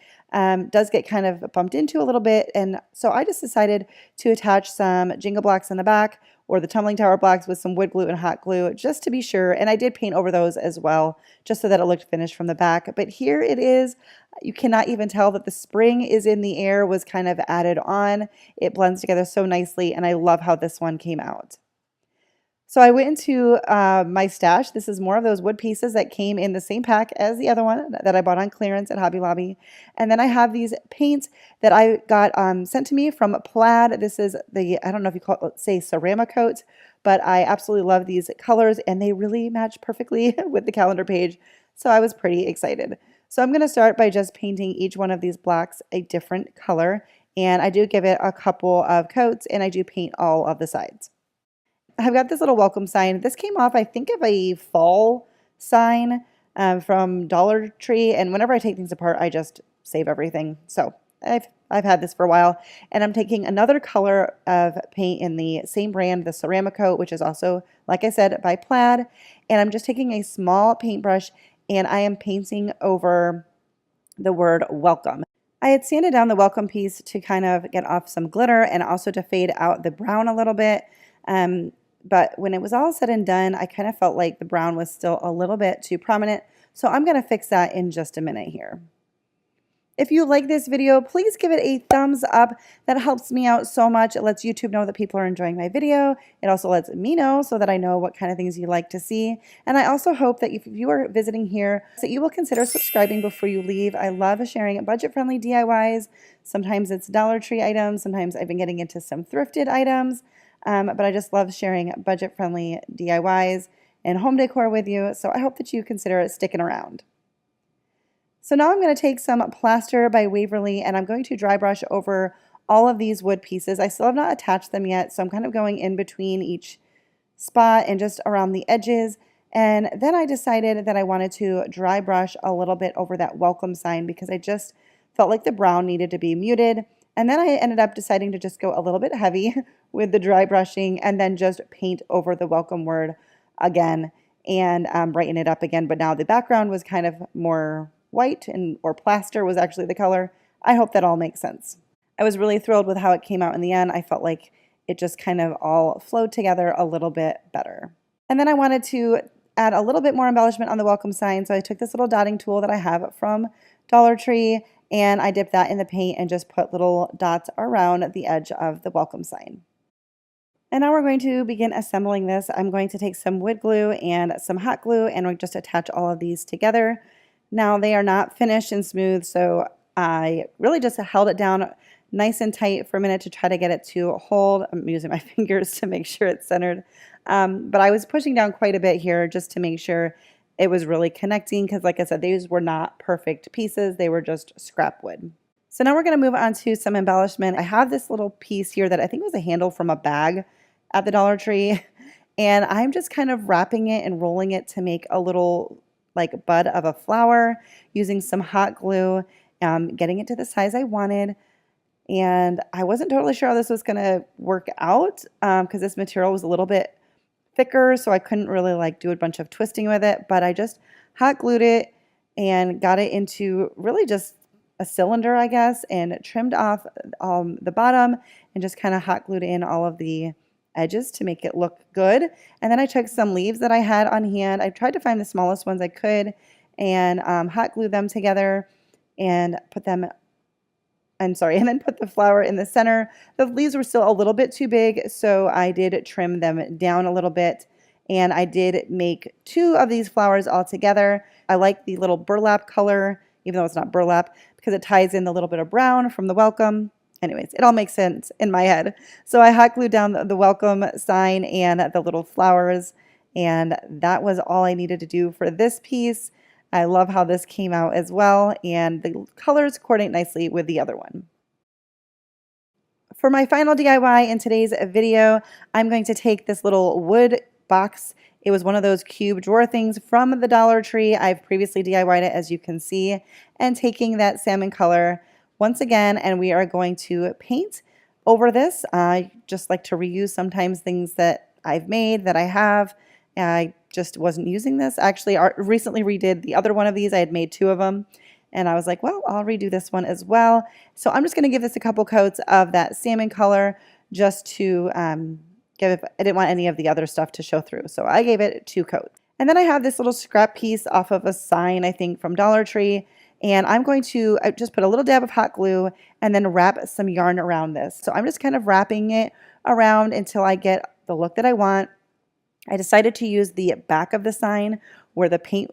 does get kind of bumped into a little bit, and so I just decided to attach some jingle blocks in the back or the tumbling tower blocks with some wood glue and hot glue just to be sure, and I did paint over those as well just so that it looked finished from the back. But here it is. You cannot even tell that the spring is in the air was kind of added on. It blends together so nicely, and I love how this one came out. So I went into my stash. This is more of those wood pieces that came in the same pack as the other one that I bought on clearance at Hobby Lobby. And then I have these paints that I got sent to me from Plaid. This is the, I don't know if you call it, say Ceramicoat, but I absolutely love these colors and they really match perfectly with the calendar page. So I was pretty excited. So I'm going to start by just painting each one of these blocks a different color. And I do give it a couple of coats and I do paint all of the sides. I've got this little welcome sign. This came off, I think, of a fall sign from Dollar Tree. And whenever I take things apart, I just save everything. So I've had this for a while. And I'm taking another color of paint in the same brand, the Ceramicoat, which is also, like I said, by Plaid. And I'm just taking a small paintbrush and I am painting over the word welcome. I had sanded down the welcome piece to kind of get off some glitter and also to fade out the brown a little bit. But when it was all said and done, I kind of felt like the brown was still a little bit too prominent. So I'm going to fix that in just a minute here. If you like this video, please give it a thumbs up. That helps me out so much. It lets YouTube know that people are enjoying my video. It also lets me know so that I know what kind of things you like to see. And I also hope that if you are visiting here, that you will consider subscribing before you leave. I love sharing budget-friendly DIYs. Sometimes it's Dollar Tree items. Sometimes I've been getting into some thrifted items. But I just love sharing budget-friendly DIYs and home decor with you, so I hope that you consider sticking around. So now I'm going to take some plaster by Waverly and I'm going to dry brush over all of these wood pieces. I still have not attached them yet, so I'm kind of going in between each spot and just around the edges. And then I decided that I wanted to dry brush a little bit over that welcome sign because I just felt like the brown needed to be muted. And then I ended up deciding to just go a little bit heavy with the dry brushing and then just paint over the welcome word again and brighten it up again. But now the background was kind of more white or plaster was actually the color. I hope that all makes sense. I was really thrilled with how it came out in the end. I felt like it just kind of all flowed together a little bit better. And then I wanted to add a little bit more embellishment on the welcome sign. So I took this little dotting tool that I have from Dollar Tree and I dipped that in the paint and just put little dots around the edge of the welcome sign. And now we're going to begin assembling this. I'm going to take some wood glue and some hot glue and we'll just attach all of these together. Now they are not finished and smooth, so I really just held it down nice and tight for a minute to try to get it to hold. I'm using my fingers to make sure it's centered. But I was pushing down quite a bit here just to make sure it was really connecting because, like I said, these were not perfect pieces. They were just scrap wood. So now we're going to move on to some embellishment. I have this little piece here that I think was a handle from a bag at the Dollar Tree. And I'm just kind of wrapping it and rolling it to make a little like bud of a flower using some hot glue, getting it to the size I wanted. And I wasn't totally sure how this was going to work out because this material was a little bit thicker, so I couldn't really like do a bunch of twisting with it, but I just hot glued it and got it into really just a cylinder, I guess, and trimmed off the bottom and just kind of hot glued in all of the edges to make it look good. And then I took some leaves that I had on hand. I tried to find the smallest ones I could and hot glued them together and put them and then put the flower in the center. The leaves were still a little bit too big, so I did trim them down a little bit. And I did make 2 of these flowers all together. I like the little burlap color, even though it's not burlap, because it ties in the little bit of brown from the welcome. Anyways, it all makes sense in my head. So I hot glued down the welcome sign and the little flowers, and that was all I needed to do for this piece. I love how this came out as well, and the colors coordinate nicely with the other one. For my final DIY in today's video, I'm going to take this little wood box. It was one of those cube drawer things from the Dollar Tree. I've previously DIY'd it, as you can see, and taking that salmon color once again, and we are going to paint over this. I just like to reuse sometimes things that I've made that I have. I just wasn't using this. Actually, I recently redid the other one of these. I had made 2 of them. And I was like, well, I'll redo this one as well. So I'm just going to give this a couple coats of that salmon color just to I didn't want any of the other stuff to show through. So I gave it 2 coats. And then I have this little scrap piece off of a sign, I think, from Dollar Tree. And I'm going to just put a little dab of hot glue and then wrap some yarn around this. So I'm just kind of wrapping it around until I get the look that I want. I decided to use the back of the sign where the paint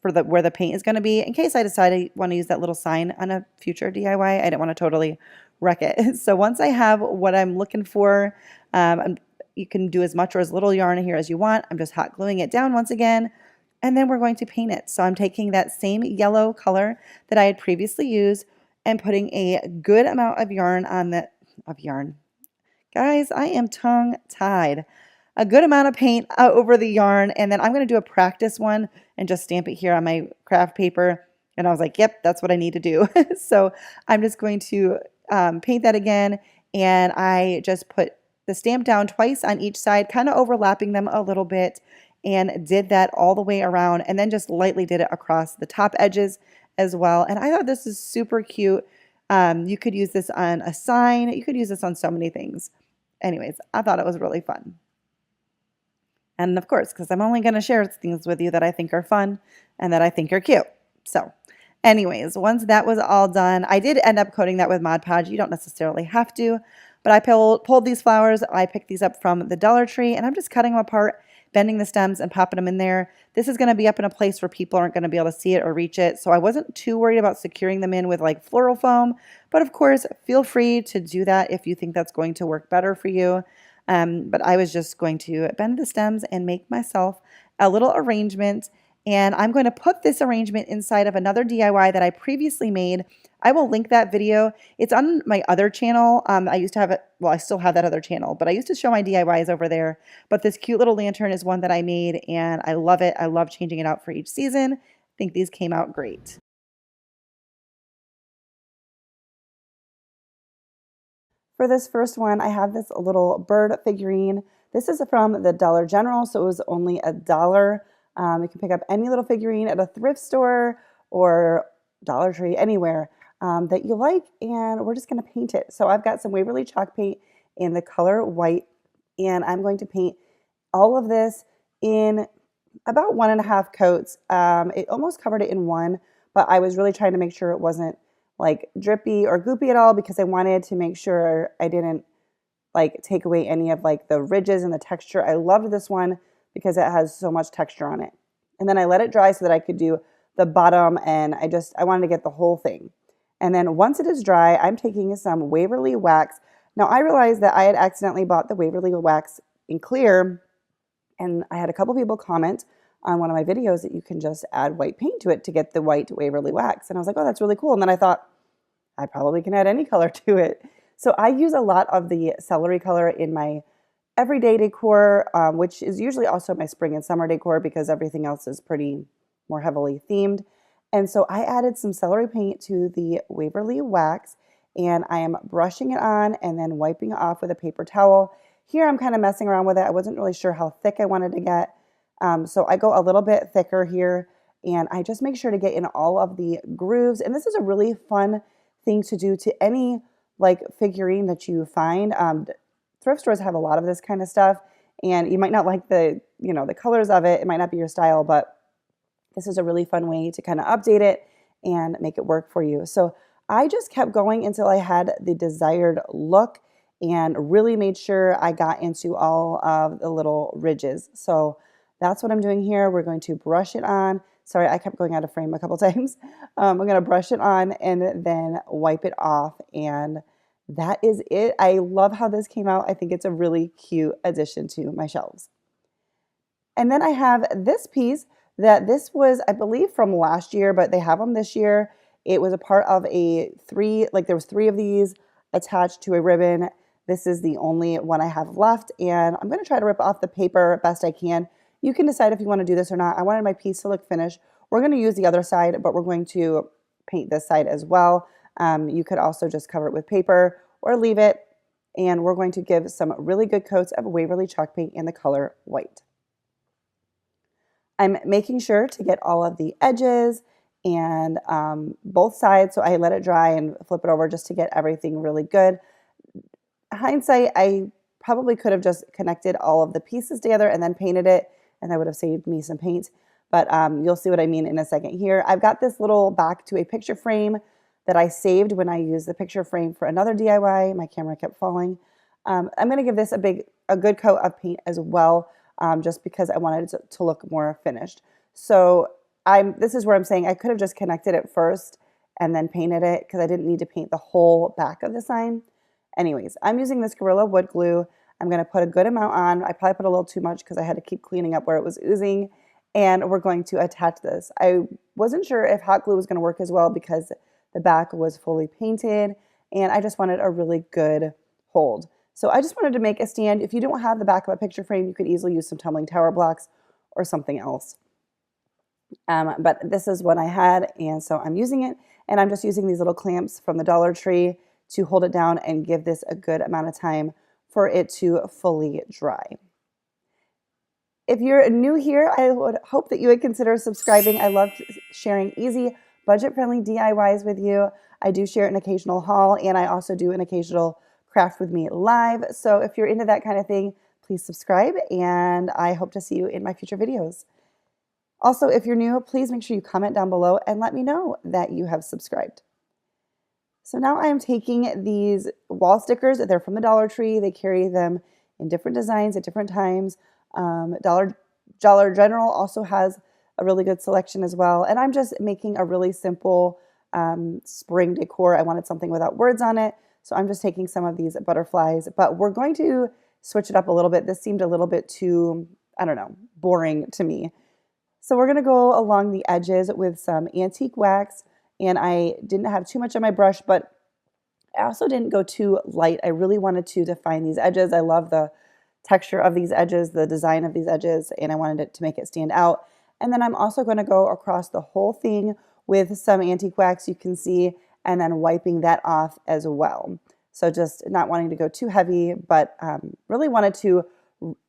where the paint is going to be, in case I decide I want to use that little sign on a future DIY. I didn't want to totally wreck it. So once I have what I'm looking for, you can do as much or as little yarn here as you want. I'm just hot gluing it down once again, and then we're going to paint it. So I'm taking that same yellow color that I had previously used and putting a good amount of yarn on that, Guys, I am tongue-tied. A good amount of paint over the yarn, and then I'm going to do a practice one and just stamp it here on my craft paper. And I was like, yep, that's what I need to do. So I'm just going to paint that again, and I just put the stamp down twice on each side, kind of overlapping them a little bit, and did that all the way around, and then just lightly did it across the top edges as well. And I thought this is super cute. You could use this on a sign. You could use this on so many things. Anyways, I thought it was really fun. And of course, because I'm only going to share things with you that I think are fun and that I think are cute. So anyways, once that was all done, I did end up coating that with Mod Podge. You don't necessarily have to, but I pulled these flowers. I picked these up from the Dollar Tree, and I'm just cutting them apart, bending the stems and popping them in there. This is going to be up in a place where people aren't going to be able to see it or reach it. So I wasn't too worried about securing them in with like floral foam, but of course, feel free to do that if you think that's going to work better for you. But I was just going to bend the stems and make myself a little arrangement. And I'm going to put this arrangement inside of another DIY that I previously made. I will link that video. It's on my other channel. I used to have it, well, I still have that other channel, but I used to show my DIYs over there. But this cute little lantern is one that I made, and I love it. I love changing it out for each season. I think these came out great. For this first one, I have this little bird figurine. This is from the Dollar General, so it was only $1. You can pick up any little figurine at a thrift store or Dollar Tree, anywhere that you like, and we're just going to paint it. So I've got some Waverly chalk paint in the color white, and I'm going to paint all of this in about 1.5 coats. It almost covered it in one, but I was really trying to make sure it wasn't like drippy or goopy at all, because I wanted to make sure I didn't like take away any of like the ridges and the texture. I loved this one because it has so much texture on it. And then I let it dry so that I could do the bottom, and I wanted to get the whole thing. And then once it is dry, I'm taking some Waverly wax. Now I realized that I had accidentally bought the Waverly wax in clear, and I had a couple people comment on one of my videos that you can just add white paint to it to get the white Waverly wax. And I was like, oh, that's really cool. And then I thought, I probably can add any color to it. So I use a lot of the celery color in my everyday decor, which is usually also my spring and summer decor because everything else is pretty more heavily themed. And so I added some celery paint to the Waverly wax, and I am brushing it on and then wiping it off with a paper towel. Here I'm kind of messing around with it. I wasn't really sure how thick I wanted to get. So I go a little bit thicker here, and I just make sure to get in all of the grooves. And this is a really fun thing to do to any like figurine that you find. Thrift stores have a lot of this kind of stuff, and you might not like the colors of it. It might not be your style, but this is a really fun way to kind of update it and make it work for you. So I just kept going until I had the desired look and really made sure I got into all of the little ridges. So that's what I'm doing here. We're going to brush it on. Sorry, I kept going out of frame a couple times. I'm going to brush it on and then wipe it off, and that is it. I love how this came out. I think it's a really cute addition to my shelves. And then I have this piece that this was, I believe, from last year, but they have them this year. It was a part of there was 3 of these attached to a ribbon This is the only one I have left, and I'm going to try to rip off the paper best I can. You can decide if you want to do this or not. I wanted my piece to look finished. We're going to use the other side, but we're going to paint this side as well. You could also just cover it with paper or leave it, and we're going to give some really good coats of Waverly chalk paint in the color white. I'm making sure to get all of the edges and both sides, so I let it dry and flip it over just to get everything really good. Hindsight, I probably could have just connected all of the pieces together and then painted it, and that would have saved me some paint. But you'll see what I mean in a second here. I've got this little back to a picture frame that I saved when I used the picture frame for another DIY. My camera kept falling. I'm going to give this a good coat of paint as well, just because I wanted it to look more finished. So this is where I'm saying I could have just connected it first and then painted it because I didn't need to paint the whole back of the sign. Anyways, I'm using this Gorilla Wood glue. I'm going to put a good amount on. I probably put a little too much because I had to keep cleaning up where it was oozing. And we're going to attach this. I wasn't sure if hot glue was going to work as well because the back was fully painted and I just wanted a really good hold. So I just wanted to make a stand. If you don't have the back of a picture frame, you could easily use some tumbling tower blocks or something else. But this is what I had, and so I'm using it, and I'm just using these little clamps from the Dollar Tree to hold it down and give this a good amount of time for it to fully dry. If you're new here, I would hope that you would consider subscribing. I love sharing easy, budget-friendly DIYs with you. I do share an occasional haul, and I also do an occasional craft with me live. So if you're into that kind of thing, please subscribe, and I hope to see you in my future videos. Also, if you're new, please make sure you comment down below and let me know that you have subscribed. So now I am taking these wall stickers. They're from the Dollar Tree. They carry them in different designs at different times. Dollar General also has a really good selection as well. And I'm just making a really simple spring decor. I wanted something without words on it. So I'm just taking some of these butterflies, but we're going to switch it up a little bit. This seemed a little bit too, I don't know, boring to me. So we're going to go along the edges with some antique wax, and I didn't have too much on my brush, but I also didn't go too light. I really wanted to define these edges. I love the texture of these edges, the design of these edges, and I wanted it to make it stand out. And then I'm also going to go across the whole thing with some antique wax, you can see, and then wiping that off as well. So just not wanting to go too heavy, but really wanted to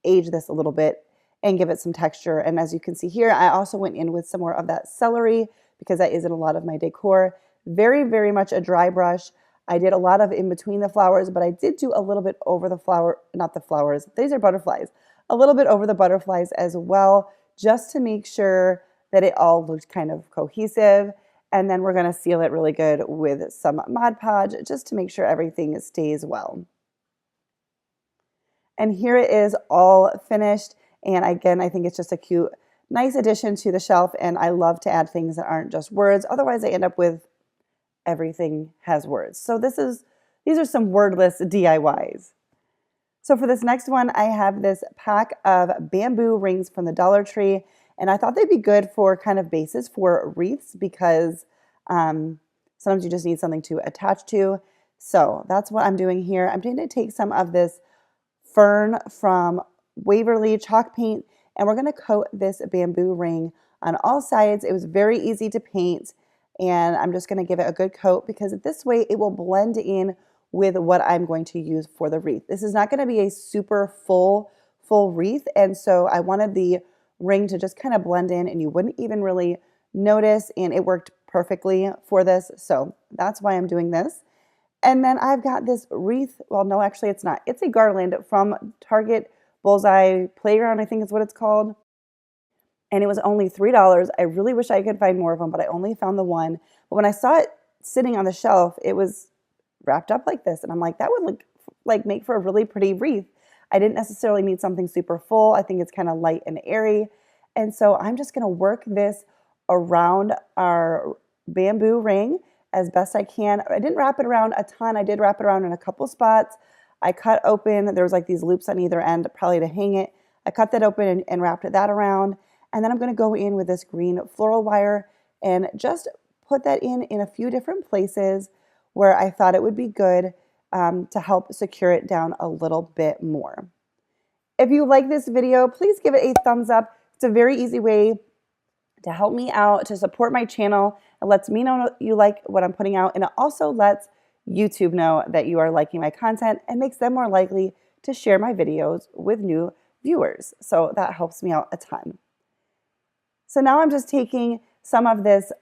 age this a little bit and give it some texture. And as you can see here, I also went in with some more of that celery because that is in a lot of my decor. Very, very much a dry brush. I did a lot of in between the flowers, but I did do a little bit over the flower, not the flowers, these are butterflies, a little bit over the butterflies as well, just to make sure that it all looked kind of cohesive. And then we're gonna seal it really good with some Mod Podge just to make sure everything stays well. And here it is all finished. And again, I think it's just a cute, nice addition to the shelf. And I love to add things that aren't just words. Otherwise, I end up with everything has words. So these are some wordless DIYs. So for this next one, I have this pack of bamboo rings from the Dollar Tree. And I thought they'd be good for kind of bases for wreaths because sometimes you just need something to attach to. So that's what I'm doing here. I'm going to take some of this fern from Waverly chalk paint, and we're going to coat this bamboo ring on all sides. It was very easy to paint, and I'm just going to give it a good coat because this way it will blend in with what I'm going to use for the wreath. This is not going to be a super full wreath, and so I wanted the ring to just kind of blend in and you wouldn't even really notice, and it worked perfectly for this. So that's why I'm doing this. And then I've got this wreath. Well, no, actually it's not. It's a garland from Target Bullseye Playground, I think is what it's called. And it was only $3. I really wish I could find more of them, but I only found the one. But when I saw it sitting on the shelf, it was wrapped up like this. And I'm like, that would make for a really pretty wreath. I didn't necessarily need something super full. I think it's kind of light and airy. And so I'm just going to work this around our bamboo ring as best I can. I didn't wrap it around a ton. I did wrap it around in a couple spots. I cut open, there was like these loops on either end, probably to hang it. I cut that open and wrapped that around. And then I'm gonna go in with this green floral wire and just put that in a few different places where I thought it would be good. to help secure it down a little bit more. If you like this video, please give it a thumbs up. It's a very easy way to help me out, to support my channel. It lets me know you like what I'm putting out, and it also lets YouTube know that you are liking my content and makes them more likely to share my videos with new viewers. So that helps me out a ton. So now I'm just taking some of this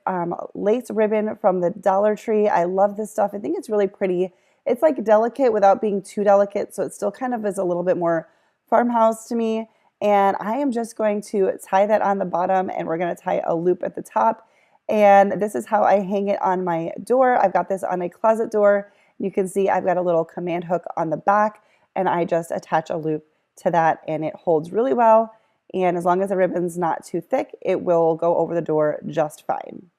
lace ribbon from the Dollar Tree. I love this stuff. I think it's really pretty. It's like delicate without being too delicate, so it still kind of is a little bit more farmhouse to me. And I am just going to tie that on the bottom, and we're going to tie a loop at the top. And this is how I hang it on my door. I've got this on a closet door. You can see I've got a little command hook on the back, and I just attach a loop to that, and it holds really well. And as long as the ribbon's not too thick, it will go over the door just fine.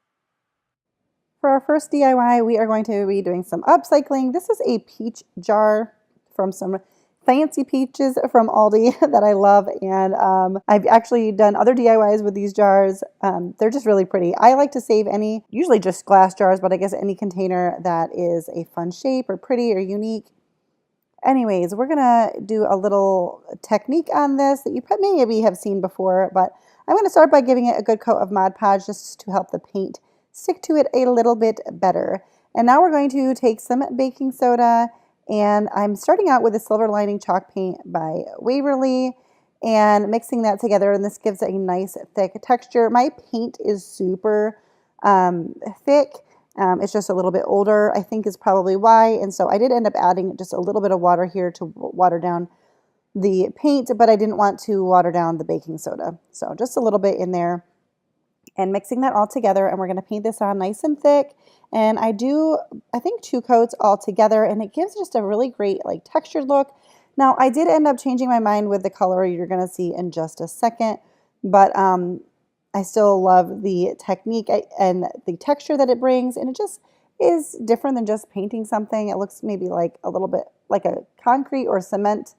For our first DIY, we are going to be doing some upcycling. This is a peach jar from some fancy peaches from Aldi that I love, and I've actually done other DIYs with these jars. They're just really pretty. I like to save any, usually just glass jars, but I guess any container that is a fun shape or pretty or unique. Anyways, we're gonna do a little technique on this that you maybe have seen before, but I'm gonna start by giving it a good coat of Mod Podge just to help the paint stick to it a little bit better. And now we're going to take some baking soda, and I'm starting out with a Silver Lining chalk paint by Waverly and mixing that together, and this gives it a nice thick texture. My paint is super thick. It's just a little bit older, I think is probably why. And so I did end up adding just a little bit of water here to water down the paint, but I didn't want to water down the baking soda. So just a little bit in there and mixing that all together. And we're going to paint this on nice and thick. And I think 2 coats all together, and it gives just a really great like textured look. Now I did end up changing my mind with the color you're going to see in just a second, but I still love the technique and the texture that it brings, and it just is different than just painting something. It looks maybe like a little bit like a concrete or cement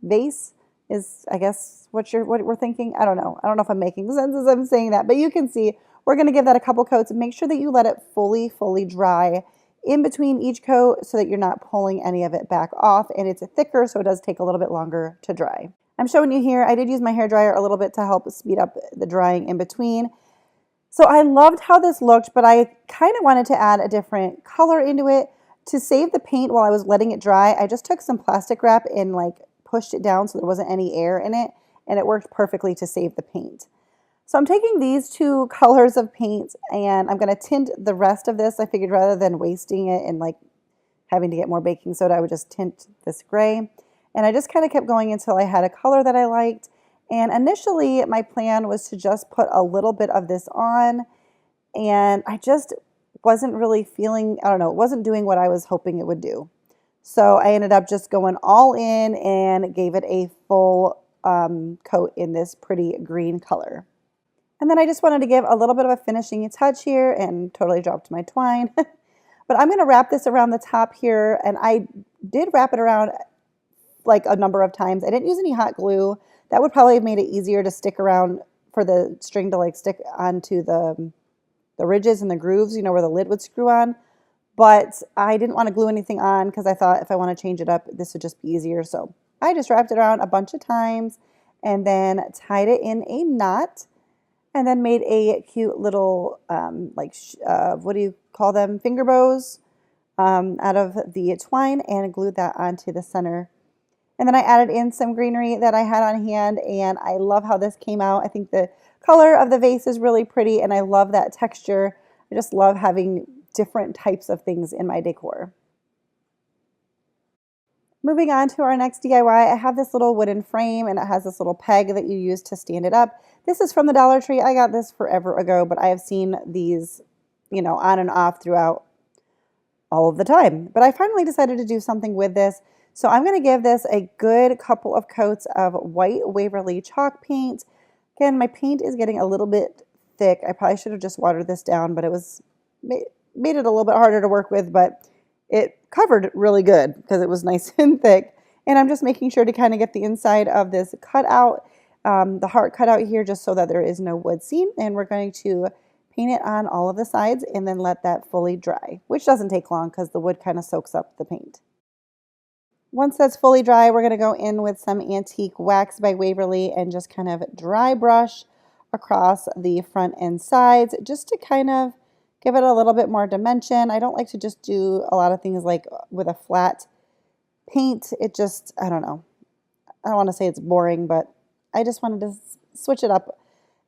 base is, I guess, what we're thinking. I don't know. I don't know if I'm making sense as I'm saying that, but you can see we're going to give that a couple coats. Make sure that you let it fully dry in between each coat so that you're not pulling any of it back off, and it's thicker, so it does take a little bit longer to dry. I'm showing you here, I did use my hairdryer a little bit to help speed up the drying in between. So I loved how this looked, but I kind of wanted to add a different color into it. To save the paint while I was letting it dry, I just took some plastic wrap and like pushed it down so there wasn't any air in it, and it worked perfectly to save the paint. So I'm taking these 2 colors of paint, and I'm going to tint the rest of this. I figured rather than wasting it and like having to get more baking soda, I would just tint this gray. And I just kind of kept going until I had a color that I liked. And initially my plan was to just put a little bit of this on, and I just wasn't really feeling, I don't know, it wasn't doing what I was hoping it would do. So I ended up just going all in and gave it a full coat in this pretty green color. And then I just wanted to give a little bit of a finishing touch here, and totally dropped my twine. But I'm going to wrap this around the top here, and I did wrap it around like a number of times. I didn't use any hot glue. That would probably have made it easier to stick around for the string to like stick onto the ridges and the grooves, you know, where the lid would screw on. But I didn't want to glue anything on because I thought if I want to change it up, this would just be easier. So I just wrapped it around a bunch of times and then tied it in a knot, and then made a cute little what do you call them? Finger bows out of the twine, and glued that onto the center. And then I added in some greenery that I had on hand, and I love how this came out. I think the color of the vase is really pretty, and I love that texture. I just love having different types of things in my decor. Moving on to our next DIY, I have this little wooden frame, and it has this little peg that you use to stand it up. This is from the Dollar Tree. I got this forever ago, but I have seen these, you know, on and off throughout all of the time. But I finally decided to do something with this. So I'm going to give this a good couple of coats of white Waverly chalk paint. Again, my paint is getting a little bit thick. I probably should have just watered this down, but it made it a little bit harder to work with, but it covered really good because it was nice and thick. And I'm just making sure to kind of get the inside of this cut out, the heart cut out here, just so that there is no wood seam. And we're going to paint it on all of the sides and then let that fully dry, which doesn't take long because the wood kind of soaks up the paint. Once that's fully dry, we're going to go in with some Antique Wax by Waverly and just kind of dry brush across the front and sides just to kind of give it a little bit more dimension. I don't like to just do a lot of things like with a flat paint. It just, I don't know. I don't want to say it's boring, but I just wanted to switch it up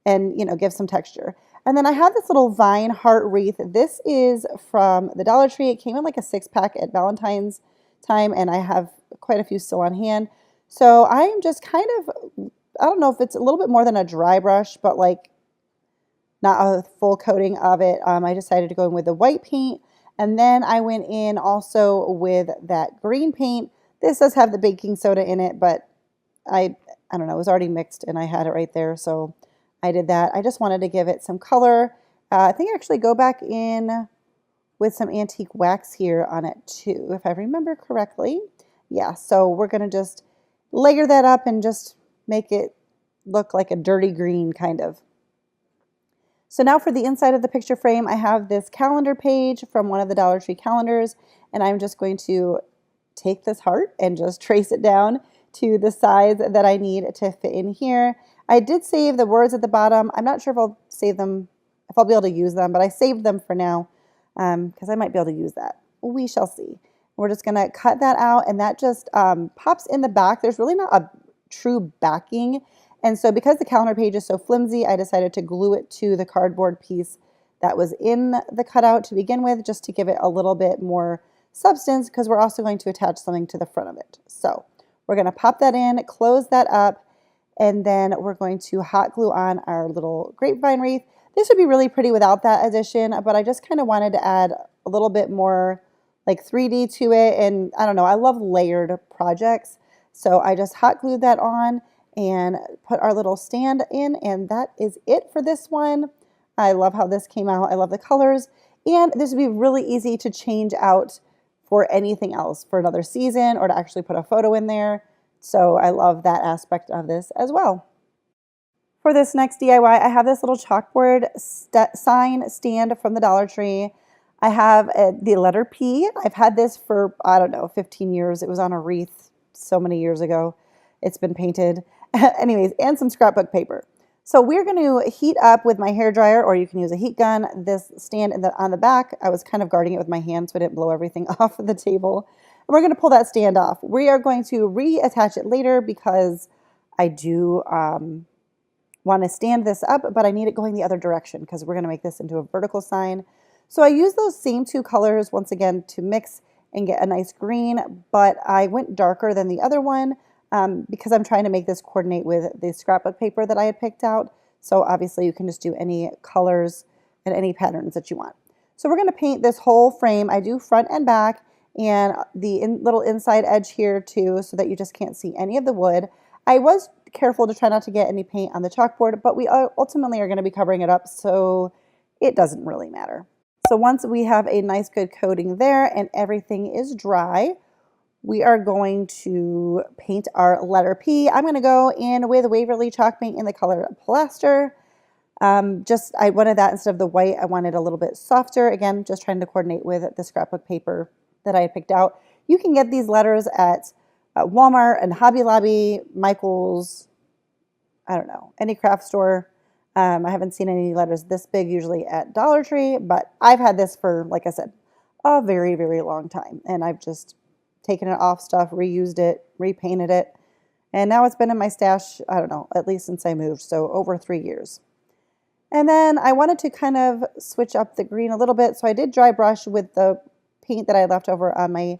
and, you know, give some texture. And then I have this little vine heart wreath. This is from the Dollar Tree. It came in like a 6-pack at Valentine's time, and I have quite a few still on hand. So I'm just kind of, I don't know if it's a little bit more than a dry brush, but like not a full coating of it. I decided to go in with the white paint, and then I went in also with that green paint. This does have the baking soda in it, but I don't know, it was already mixed and I had it right there, so I did that. I just wanted to give it some color. I think I actually go back in with some Antique Wax here on it too, if I remember correctly. Yeah, so we're going to just layer that up and just make it look like a dirty green kind of. So now for the inside of the picture frame, I have this calendar page from one of the Dollar Tree calendars, and I'm just going to take this heart and just trace it down to the size that I need to fit in here. I did save the words at the bottom. I'm not sure if I'll save them, if I'll be able to use them, but I saved them for now because I might be able to use that. We shall see. We're just going to cut that out, and that just pops in the back. There's really not a true backing, and so because the calendar page is so flimsy, I decided to glue it to the cardboard piece that was in the cutout to begin with, just to give it a little bit more substance, because we're also going to attach something to the front of it. So we're going to pop that in, close that up, and then we're going to hot glue on our little grapevine wreath. This would be really pretty without that addition, but I just kind of wanted to add a little bit more like 3D to it. And I don't know, I love layered projects. So I just hot glued that on and put our little stand in, and that is it for this one. I love how this came out. I love the colors, and this would be really easy to change out for anything else, for another season, or to actually put a photo in there. So I love that aspect of this as well. For this next DIY, I have this little chalkboard sign stand from the Dollar Tree. I have the letter P. I've had this for, I don't know, 15 years. It was on a wreath so many years ago. It's been painted. Anyways, and some scrapbook paper. So we're going to heat up with my hair dryer, or you can use a heat gun, this stand on the back. I was kind of guarding it with my hand so I didn't blow everything off the table. And we're going to pull that stand off. We are going to reattach it later because I do want to stand this up, but I need it going the other direction because we're going to make this into a vertical sign. So I use those same two colors once again to mix and get a nice green, but I went darker than the other one because I'm trying to make this coordinate with the scrapbook paper that I had picked out. So obviously you can just do any colors and any patterns that you want. So we're going to paint this whole frame. I do front and back, and the little inside edge here too, so that you just can't see any of the wood. I was careful to try not to get any paint on the chalkboard, but we ultimately are going to be covering it up, so it doesn't really matter. So once we have a nice good coating there and everything is dry, we are going to paint our letter P. I'm going to go in with Waverly chalk paint in the color Plaster. I wanted that instead of the white. I wanted a little bit softer. Again, just trying to coordinate with the scrapbook paper that I had picked out. You can get these letters at Walmart and Hobby Lobby, Michael's, I don't know, any craft store. I haven't seen any letters this big usually at Dollar Tree, but I've had this for, like I said, a very, very long time. And I've just taken it off stuff, reused it, repainted it. And now it's been in my stash, I don't know, at least since I moved, so over 3 years. And then I wanted to kind of switch up the green a little bit, so I did dry brush with the paint that I left over on my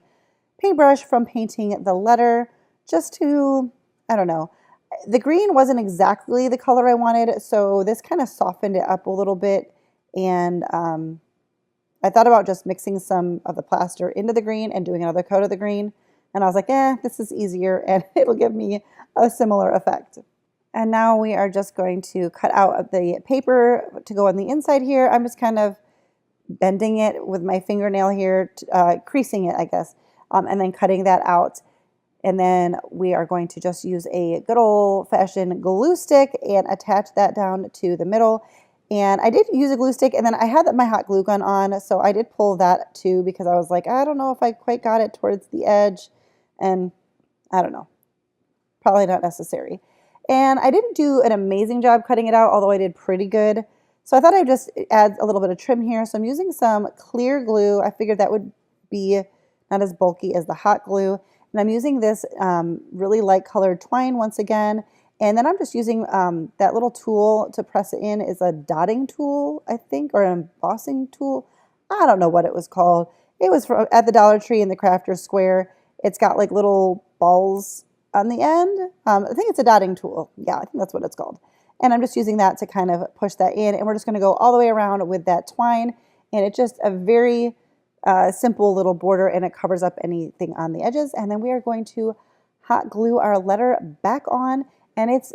paintbrush from painting the letter, just to, I don't know. The green wasn't exactly the color I wanted, so this kind of softened it up a little bit. And I thought about just mixing some of the plaster into the green and doing another coat of the green. And I was like, this is easier and it'll give me a similar effect. And now we are just going to cut out the paper to go on the inside here. I'm just kind of bending it with my fingernail here, creasing it, I guess, and then cutting that out. And then we are going to just use a good old-fashioned glue stick and attach that down to the middle. And I did use a glue stick, and then I had my hot glue gun on, so I did pull that too because I was like, I don't know if I quite got it towards the edge, and I don't know, probably not necessary. And I didn't do an amazing job cutting it out, although I did pretty good. So I thought I'd just add a little bit of trim here. So I'm using some clear glue. I figured that would be not as bulky as the hot glue. And I'm using this really light colored twine once again. And then I'm just using that little tool to press it in. Is a dotting tool, I think, or an embossing tool. I don't know what it was called. It was at the Dollar Tree in the Crafter's Square. It's got like little balls on the end. I think it's a dotting tool. Yeah, I think that's what it's called. And I'm just using that to kind of push that in. And we're just going to go all the way around with that twine. And it's just a very simple little border, and it covers up anything on the edges. And then we are going to hot glue our letter back on. And it's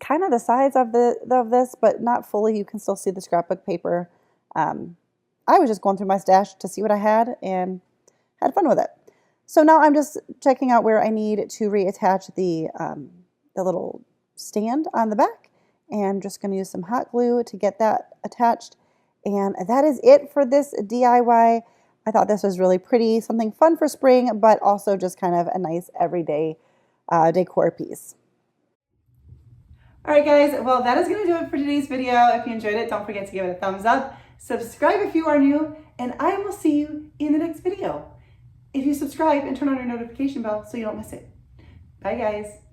kind of the size of this, but not fully. You can still see the scrapbook paper. I was just going through my stash to see what I had and had fun with it. So now I'm just checking out where I need to reattach the little stand on the back, and just going to use some hot glue to get that attached. And that is it for this DIY. I thought this was really pretty, something fun for spring, but also just kind of a nice everyday decor piece. All right, guys, well, that is going to do it for today's video. If you enjoyed it, don't forget to give it a thumbs up. Subscribe if you are new, and I will see you in the next video. If you subscribe and turn on your notification bell so you don't miss it. Bye, guys.